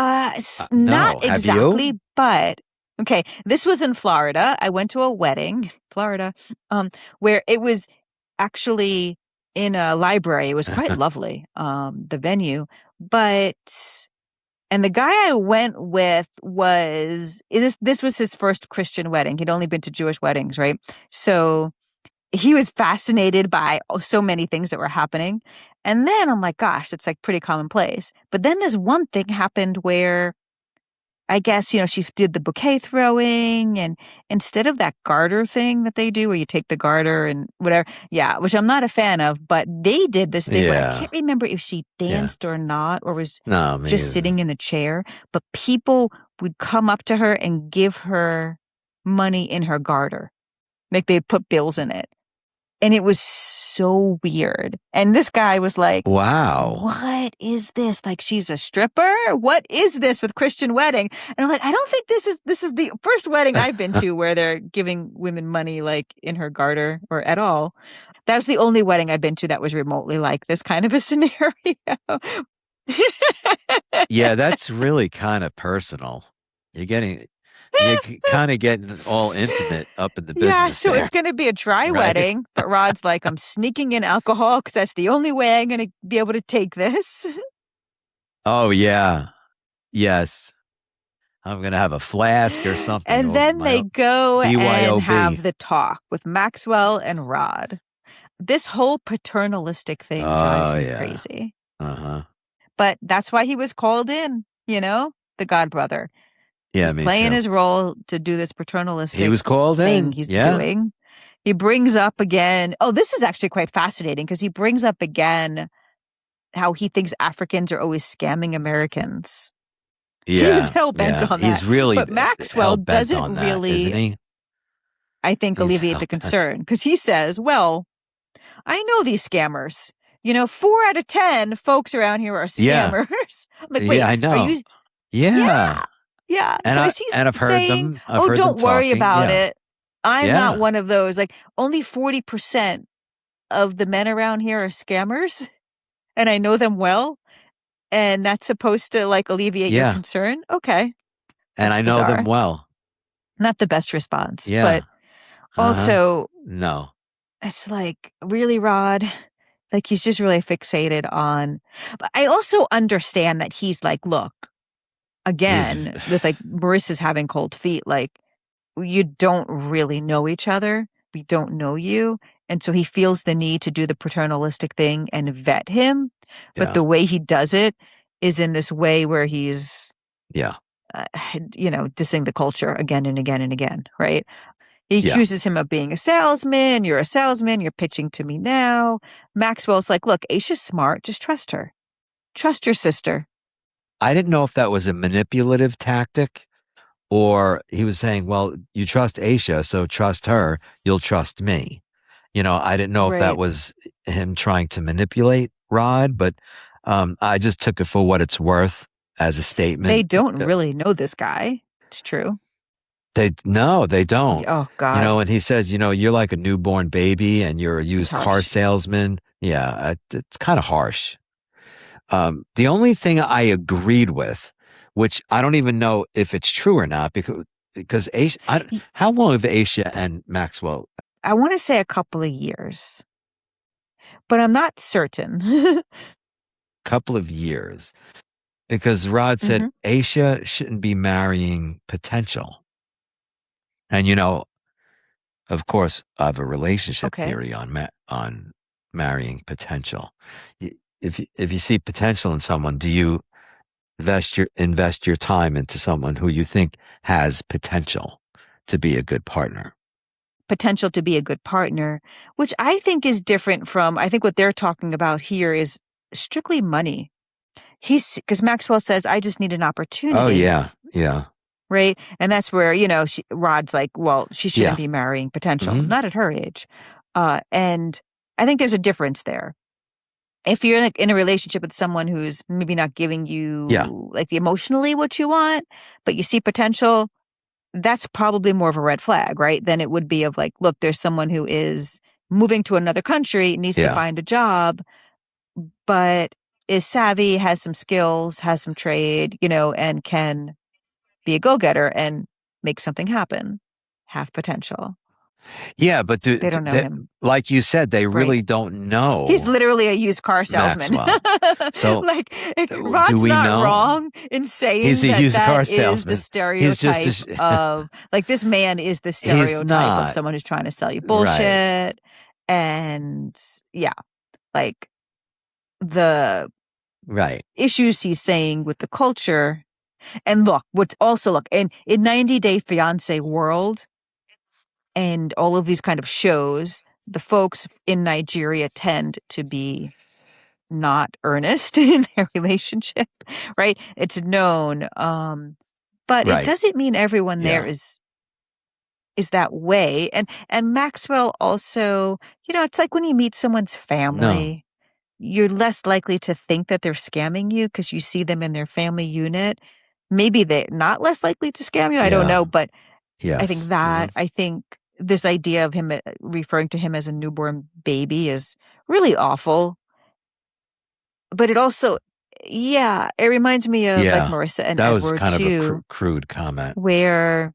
[SPEAKER 1] No, have
[SPEAKER 2] exactly,
[SPEAKER 1] you?
[SPEAKER 2] but okay, this was in Florida. I went to a wedding, Florida, where it was actually in a library. It was quite lovely, the venue, but and the guy I went with this was his first Christian wedding. He'd only been to Jewish weddings, right? So he was fascinated by so many things that were happening. And then I'm like, gosh, it's like pretty commonplace. But then this one thing happened where I guess, she did the bouquet throwing and instead of that garter thing that they do where you take the garter and whatever. Yeah, which I'm not a fan of, but they did this thing where I
[SPEAKER 1] Yeah,
[SPEAKER 2] can't remember if she
[SPEAKER 1] yeah.
[SPEAKER 2] danced or not or was
[SPEAKER 1] No, me
[SPEAKER 2] just
[SPEAKER 1] either.
[SPEAKER 2] sitting in the chair, but people would come up to her and give her money in her garter. Like they'd put bills in it. And it was so weird. And this guy was like,
[SPEAKER 1] Wow.
[SPEAKER 2] what is this? Like she's a stripper? What is this with Christian wedding? And I'm like, I don't think this is the first wedding I've been to where they're giving women money like in her garter or at all. That was the only wedding I've been to that was remotely like this kind of a scenario.
[SPEAKER 1] Yeah, that's really kind of personal. You're kind of getting all intimate up in the
[SPEAKER 2] Yeah,
[SPEAKER 1] business
[SPEAKER 2] so it's
[SPEAKER 1] there,
[SPEAKER 2] going to be a dry
[SPEAKER 1] right?
[SPEAKER 2] wedding, but Rod's like, I'm sneaking in alcohol because that's the only way I'm going to be able to take this.
[SPEAKER 1] Oh yeah, yes. I'm gonna have a flask or something.
[SPEAKER 2] And
[SPEAKER 1] Oh
[SPEAKER 2] then
[SPEAKER 1] my
[SPEAKER 2] they go and
[SPEAKER 1] BYOB.
[SPEAKER 2] have the talk with Maxwell and Rod. This whole paternalistic thing drives
[SPEAKER 1] Oh
[SPEAKER 2] me
[SPEAKER 1] yeah.
[SPEAKER 2] crazy.
[SPEAKER 1] Uh-huh.
[SPEAKER 2] But that's why he was called in, the godbrother.
[SPEAKER 1] Yeah,
[SPEAKER 2] He's
[SPEAKER 1] me
[SPEAKER 2] playing
[SPEAKER 1] too.
[SPEAKER 2] his role to do this
[SPEAKER 1] He
[SPEAKER 2] paternalistic
[SPEAKER 1] was called
[SPEAKER 2] thing
[SPEAKER 1] in.
[SPEAKER 2] he's
[SPEAKER 1] Yeah.
[SPEAKER 2] doing. He brings up again, oh, this is actually quite fascinating because he brings up again how he thinks Africans are always scamming Americans. He was
[SPEAKER 1] Yeah.
[SPEAKER 2] hell bent
[SPEAKER 1] Yeah.
[SPEAKER 2] on that.
[SPEAKER 1] He's really
[SPEAKER 2] But Maxwell
[SPEAKER 1] hell bent
[SPEAKER 2] doesn't
[SPEAKER 1] on that, isn't
[SPEAKER 2] really,
[SPEAKER 1] he?
[SPEAKER 2] I think,
[SPEAKER 1] He's
[SPEAKER 2] alleviate
[SPEAKER 1] hell
[SPEAKER 2] the
[SPEAKER 1] bent.
[SPEAKER 2] concern because he says, well, I know these scammers. 4 out of 10 folks around here are
[SPEAKER 1] Yeah.
[SPEAKER 2] scammers. I'm like,
[SPEAKER 1] Yeah,
[SPEAKER 2] wait,
[SPEAKER 1] I
[SPEAKER 2] are
[SPEAKER 1] know.
[SPEAKER 2] you?
[SPEAKER 1] Yeah.
[SPEAKER 2] Yeah. Yeah.
[SPEAKER 1] And
[SPEAKER 2] So
[SPEAKER 1] I
[SPEAKER 2] is he
[SPEAKER 1] and I've heard
[SPEAKER 2] saying,
[SPEAKER 1] them. I've
[SPEAKER 2] oh,
[SPEAKER 1] heard them
[SPEAKER 2] don't worry
[SPEAKER 1] talking.
[SPEAKER 2] about
[SPEAKER 1] Yeah.
[SPEAKER 2] it. I'm not
[SPEAKER 1] Yeah.
[SPEAKER 2] one of those. Like, only 40% of the men around here are scammers, and I know them well. And that's supposed to like alleviate your
[SPEAKER 1] Yeah.
[SPEAKER 2] concern. Okay.
[SPEAKER 1] And
[SPEAKER 2] That's
[SPEAKER 1] I know them
[SPEAKER 2] bizarre.
[SPEAKER 1] well.
[SPEAKER 2] Not the best response,
[SPEAKER 1] Yeah.
[SPEAKER 2] but
[SPEAKER 1] Uh-huh.
[SPEAKER 2] also
[SPEAKER 1] No.
[SPEAKER 2] it's like, really, Rod? Like he's just really fixated on. But I also understand that he's like, look,
[SPEAKER 1] He's
[SPEAKER 2] again, with like Marissa's having cold feet, like you don't really know each other. We don't know you. And so he feels the need to do the paternalistic thing and vet him. But
[SPEAKER 1] yeah.
[SPEAKER 2] the way he does it is in this way where he's,
[SPEAKER 1] Yeah.
[SPEAKER 2] uh, dissing the culture again and again and again, right? He
[SPEAKER 1] Yeah.
[SPEAKER 2] accuses him of being a salesman. You're a salesman. You're pitching to me now. Maxwell's like, look, Asha's smart. Just trust her. Trust your sister.
[SPEAKER 1] I didn't know if that was a manipulative tactic or he was saying, well, you trust Ashia, so trust her, you'll trust me. I didn't know if that
[SPEAKER 2] Right.
[SPEAKER 1] was him trying to manipulate Rod, but I just took it for what it's worth as a
[SPEAKER 2] They
[SPEAKER 1] statement.
[SPEAKER 2] don't really know this guy. It's true.
[SPEAKER 1] No, they don't.
[SPEAKER 2] Oh, God.
[SPEAKER 1] And he says, you're like a newborn baby and you're a
[SPEAKER 2] It's
[SPEAKER 1] used car
[SPEAKER 2] harsh.
[SPEAKER 1] salesman. Yeah, it's kind of harsh. The only thing I agreed with, which I don't even know if it's true or not, because how long have Asia and Maxwell?
[SPEAKER 2] I want to say a couple of years, but I'm not certain.
[SPEAKER 1] Couple of years, because Rod said
[SPEAKER 2] Hmm.
[SPEAKER 1] Asia shouldn't be marrying potential, and of course, I have a relationship
[SPEAKER 2] Okay.
[SPEAKER 1] theory on marrying potential. If you see potential in someone, do you invest your time into someone who you think has potential to be a good partner?
[SPEAKER 2] Potential to be a good partner, which I think is different from, I think what they're talking about here is strictly money. because Maxwell says, I just need an opportunity.
[SPEAKER 1] Oh, yeah. Yeah.
[SPEAKER 2] Right. And that's where, Rod's like, well, she shouldn't be marrying potential, not at her age. And I think there's a difference there. If you're in a relationship with someone who's maybe not giving you like the emotionally what you want, but you see potential, that's probably more of a red flag, right? Than it would be of like, look, there's someone who is moving to another country, needs to find a job, but is savvy, has some skills, has some trade, and can be a go-getter and make something happen, have potential.
[SPEAKER 1] Yeah, but
[SPEAKER 2] they don't know him.
[SPEAKER 1] Like you said, they really don't know.
[SPEAKER 2] He's literally a used car salesman.
[SPEAKER 1] So
[SPEAKER 2] like Rod's not wrong in saying
[SPEAKER 1] he's a used car
[SPEAKER 2] is
[SPEAKER 1] salesman.
[SPEAKER 2] the stereotype of like this man is the stereotype of someone who's trying to sell you bullshit.
[SPEAKER 1] Right.
[SPEAKER 2] And like the issues he's saying with the culture. And look, in 90 Day Fiance world and all of these kind of shows, the folks in Nigeria tend to be not earnest in their relationship, right? It's known. But it doesn't mean everyone there is that way. And Maxwell also, it's like when you meet someone's family, you're less likely to think that they're scamming you because you see them in their family unit. Maybe they're not less likely to scam you. I don't know. But I think that, I think this idea of him referring to him as a newborn baby is really awful. But it also, it reminds me of like Marissa and
[SPEAKER 1] that
[SPEAKER 2] Edward
[SPEAKER 1] was kind
[SPEAKER 2] too,
[SPEAKER 1] of a crude comment.
[SPEAKER 2] Where,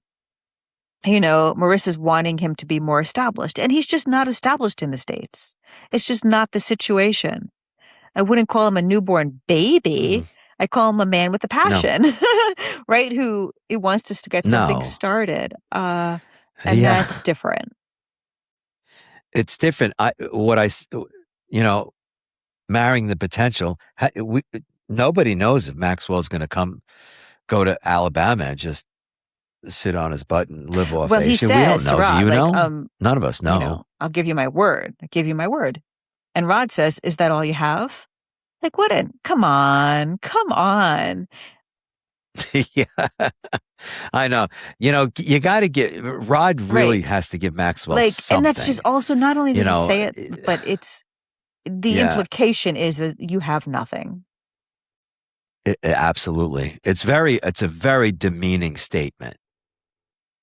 [SPEAKER 2] Marissa's wanting him to be more established. And he's just not established in the States. It's just not the situation. I wouldn't call him a newborn baby. I call him a man with a passion, right? Who wants to get something started. And that's different.
[SPEAKER 1] It's different. Marrying the potential. Nobody knows if Maxwell's going to go to Alabama and just sit on his butt and live off.
[SPEAKER 2] Well, he says,
[SPEAKER 1] we don't know.
[SPEAKER 2] Rod,
[SPEAKER 1] do you know? None of us know.
[SPEAKER 2] I'll give you my word. I give you my word. And Rod says, is that all you have? Like, come on.
[SPEAKER 1] Yeah, I know. You got to Rod really has to give Maxwell something.
[SPEAKER 2] And that's just also not only does he say it, but it's the implication is that you have nothing.
[SPEAKER 1] Absolutely. It's a very demeaning statement.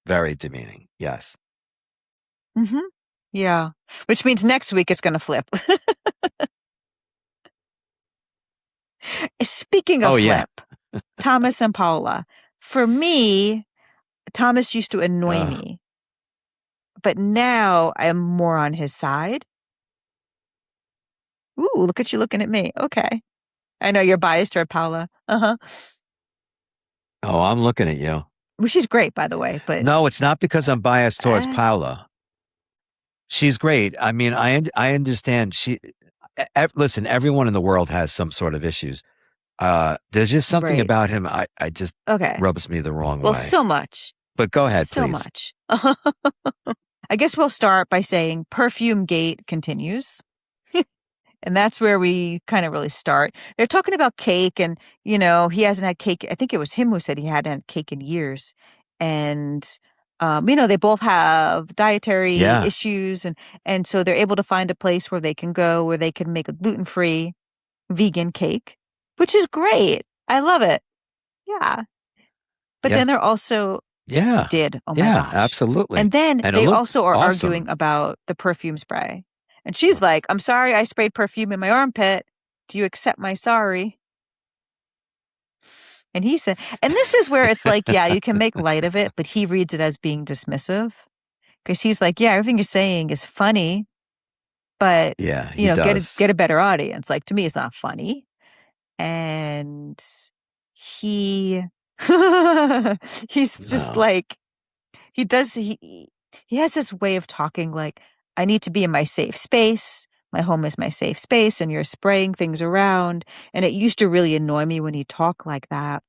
[SPEAKER 1] Very demeaning. Yes.
[SPEAKER 2] Mm-hmm. Yeah. Which means next week it's going to flip. Speaking of flip, Thomas and Paula. For me, Thomas used to annoy me. But now I am more on his side. Ooh, look at you looking at me. Okay. I know you're biased toward Paula. Uh-huh.
[SPEAKER 1] Oh, I'm looking at you.
[SPEAKER 2] Well, she's great, by the way. But
[SPEAKER 1] no, it's not because I'm biased towards Paula. She's great. I mean, I understand. Listen, everyone in the world has some sort of issues. There's just something about him. I just rubs me the wrong way.
[SPEAKER 2] Well, so much.
[SPEAKER 1] But go ahead,
[SPEAKER 2] so
[SPEAKER 1] please.
[SPEAKER 2] Much. I guess we'll start by saying Perfume Gate continues. And that's where we kind of really start. They're talking about cake and, he hasn't had cake. I think it was him who said he hadn't had cake in years. And, they both have dietary issues. And so they're able to find a place where they can go, where they can make a gluten-free vegan cake, which is great. I love it. Yeah. But then they're also... did. Oh my gosh.
[SPEAKER 1] Absolutely.
[SPEAKER 2] And then they also are arguing about the perfume spray. And she's like, I'm sorry I sprayed perfume in my armpit. Do you accept my sorry? And he said, and this is where it's like, you can make light of it, but he reads it as being dismissive. Because he's like, everything you're saying is funny, but get a better audience. Like, to me, it's not funny. And he's just like, he has this way of talking like, I need to be in my safe space. My home is my safe space, and you're spraying things around. And it used to really annoy me when he talked like that.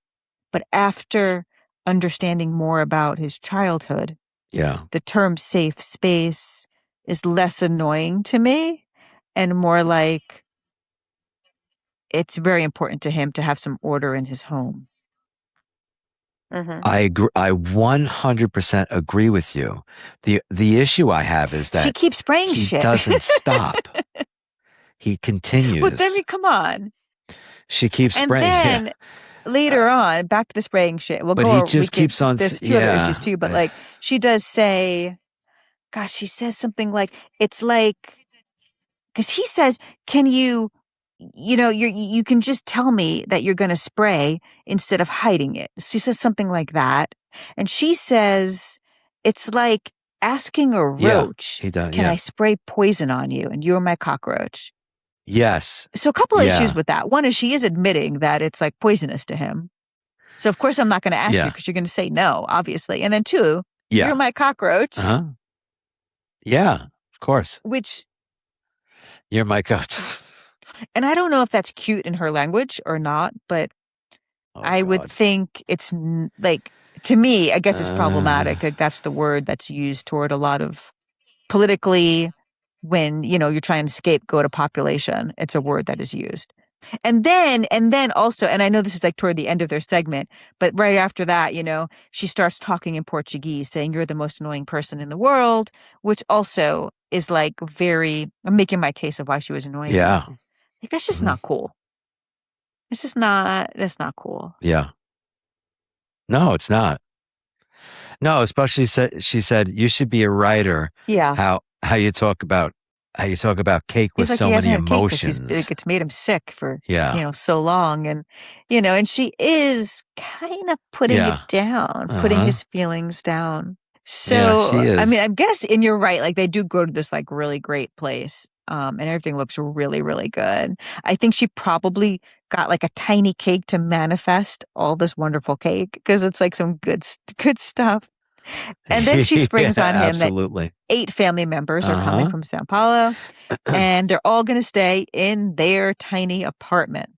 [SPEAKER 2] But after understanding more about his childhood, the term safe space is less annoying to me and more like it's very important to him to have some order in his home.
[SPEAKER 1] I agree. I 100% agree with you. The issue I have is that
[SPEAKER 2] she keeps spraying
[SPEAKER 1] he
[SPEAKER 2] shit.
[SPEAKER 1] doesn't stop. He continues.
[SPEAKER 2] But then come on.
[SPEAKER 1] She keeps
[SPEAKER 2] And
[SPEAKER 1] spraying.
[SPEAKER 2] then
[SPEAKER 1] Yeah.
[SPEAKER 2] later on, back to the spraying shit. We'll
[SPEAKER 1] But
[SPEAKER 2] go.
[SPEAKER 1] he
[SPEAKER 2] We
[SPEAKER 1] just
[SPEAKER 2] get,
[SPEAKER 1] keeps on.
[SPEAKER 2] there's a few other issues too. But like she does say, gosh, she says something like, it's like, because he says, can you can just tell me that you're going to spray instead of hiding it. She says something like that. And she says, it's like asking a roach,
[SPEAKER 1] he does,
[SPEAKER 2] can I spray poison on you? And you're my cockroach.
[SPEAKER 1] Yes.
[SPEAKER 2] So a couple of issues with that. One is she is admitting that it's like poisonous to him. So of course I'm not going to ask you because you're going to say no, obviously. And then two, you're my cockroach.
[SPEAKER 1] Yeah, of course.
[SPEAKER 2] Which...
[SPEAKER 1] You're my cockroach.
[SPEAKER 2] And I don't know if that's cute in her language or not, but I would think it's like, to me, I guess it's problematic. Like that's the word that's used toward a lot of politically when, you're trying to scapegoat a population. It's a word that is used. And then also, and I know this is like toward the end of their segment, but right after that, she starts talking in Portuguese, saying you're the most annoying person in the world, which also is like I'm making my case of why she was annoying.
[SPEAKER 1] Yeah.
[SPEAKER 2] Like, that's just not cool. It's just that's not cool.
[SPEAKER 1] Yeah. No, it's not. No, especially she said you should be a writer.
[SPEAKER 2] Yeah.
[SPEAKER 1] How you talk about cake with so many emotions.
[SPEAKER 2] It's made him sick for
[SPEAKER 1] Yeah.
[SPEAKER 2] so long, and and she is kind of putting it down, putting his feelings down. So
[SPEAKER 1] she is.
[SPEAKER 2] I mean, I guess, and you're right. Like they do go to this like really great place, and everything looks really, really good. I think she probably got like a tiny cake to manifest all this wonderful cake because it's like some good stuff. And then she springs on him that 8 family members are coming from Sao Paulo, and they're all going to stay in their tiny apartments.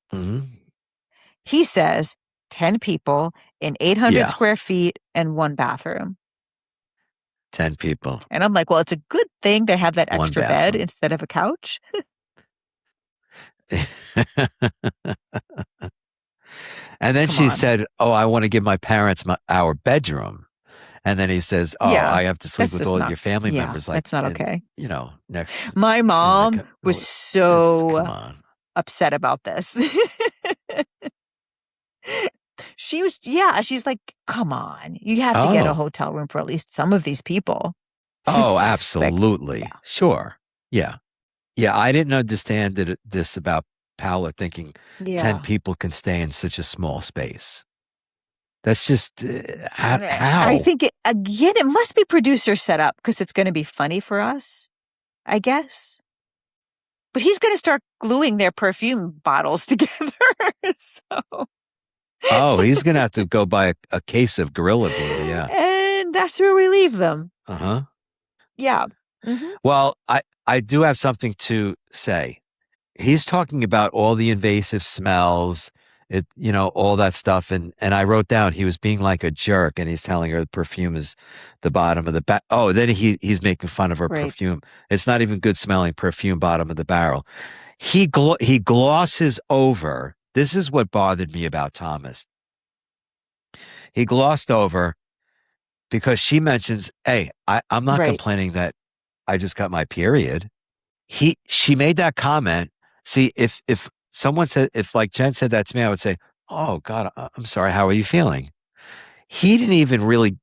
[SPEAKER 2] He says 10 people in 800 square feet and 1 bathroom.
[SPEAKER 1] 10 people.
[SPEAKER 2] And I'm like, well, it's a good thing they have that extra bed instead of a couch.
[SPEAKER 1] And then she said, oh, I want to give my parents our bedroom. And then he says, oh, I have to sleep with all your family members. Like,
[SPEAKER 2] that's not okay.
[SPEAKER 1] Next.
[SPEAKER 2] My mom was so upset about this. She's like, come on. You have to get a hotel room for at least some of these people.
[SPEAKER 1] Oh, absolutely. Like, sure. Yeah. Yeah, I didn't understand this about Paula thinking 10 people can stay in such a small space. That's just how?
[SPEAKER 2] I think it must be producer set up because it's going to be funny for us, I guess. But he's going to start gluing their perfume bottles together.
[SPEAKER 1] Oh, he's going to have to go buy a case of Gorilla Glue. Yeah,
[SPEAKER 2] and that's where we leave them. Yeah.
[SPEAKER 1] Well, I do have something to say. He's talking about all the invasive smells. All that stuff. And I wrote down he was being like a jerk, and he's telling her the perfume is the bottom of the barrel. Oh, then he's making fun of her perfume. It's not even good smelling perfume, bottom of the barrel. He glosses over. This is what bothered me about Thomas. He glossed over because she mentions, hey, I'm not complaining that I just got my period. She made that comment. See, if someone said, if like Jen said that to me, I would say, oh God, I'm sorry. How are you feeling? He didn't even really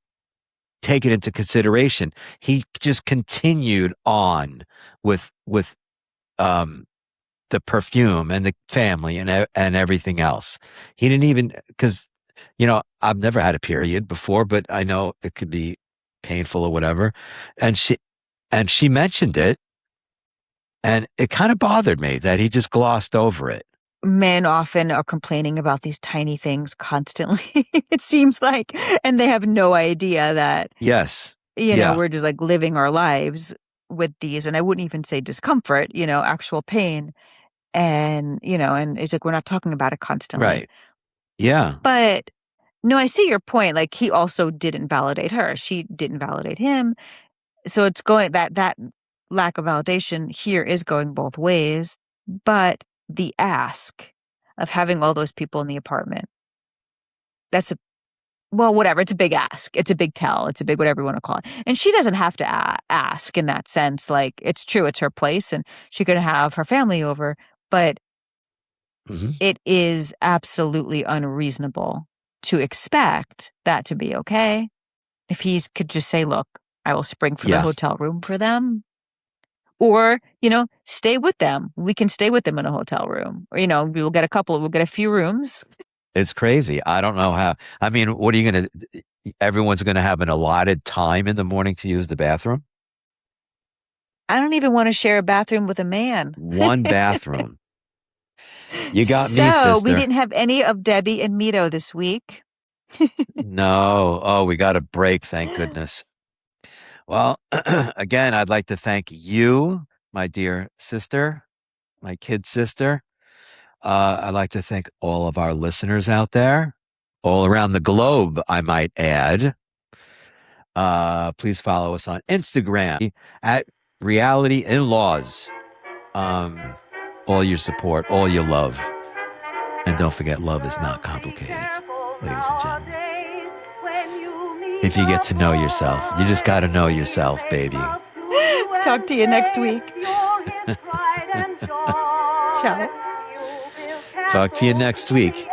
[SPEAKER 1] take it into consideration. He just continued on with the perfume and the family and everything else. He didn't even, because, I've never had a period before, but I know it could be painful or whatever. And she mentioned it. And it kind of bothered me that he just glossed over it.
[SPEAKER 2] Men often are complaining about these tiny things constantly, it seems like, and they have no idea that,
[SPEAKER 1] yes,
[SPEAKER 2] we're just like living our lives with these, and I wouldn't even say discomfort, actual pain. And, and it's like, we're not talking about it constantly.
[SPEAKER 1] Right. Yeah.
[SPEAKER 2] But no, I see your point. Like he also didn't validate her. She didn't validate him. So it's going that lack of validation here is going both ways, but the ask of having all those people in the apartment. That's well, whatever. It's a big ask. It's a big tell. It's a big whatever you want to call it. And she doesn't have to ask in that sense. Like, it's true. It's her place and she could have her family over. But it is absolutely unreasonable to expect that to be okay. If he could just say, look, I will spring for the hotel room for them. Or, stay with them. We can stay with them in a hotel room. Or, we'll get a few rooms.
[SPEAKER 1] It's crazy. I don't know how. I mean, what are you going to, everyone's going to have an allotted time in the morning to use the bathroom?
[SPEAKER 2] I don't even want to share a bathroom with a man.
[SPEAKER 1] One bathroom. You got me, sister.
[SPEAKER 2] So we didn't have any of Debbie and Mito this week.
[SPEAKER 1] No. Oh, we got a break. Thank goodness. Well, again, I'd like to thank you, my dear sister, my kid sister. I'd like to thank all of our listeners out there, all around the globe, I might add. Please follow us on Instagram at Reality In-Laws. All your support, all your love. And don't forget, love is not complicated, ladies and gentlemen. If you get to know yourself, you just got to know yourself, baby.
[SPEAKER 2] Talk to you next week. Ciao.
[SPEAKER 1] Talk to you next week.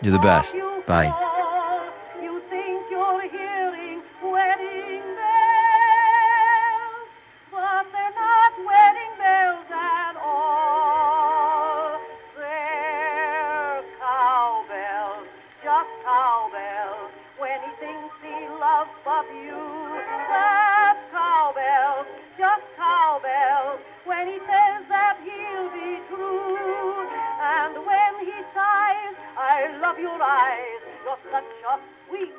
[SPEAKER 1] You're the best. Bye.
[SPEAKER 3] Your eyes, you're such a sweet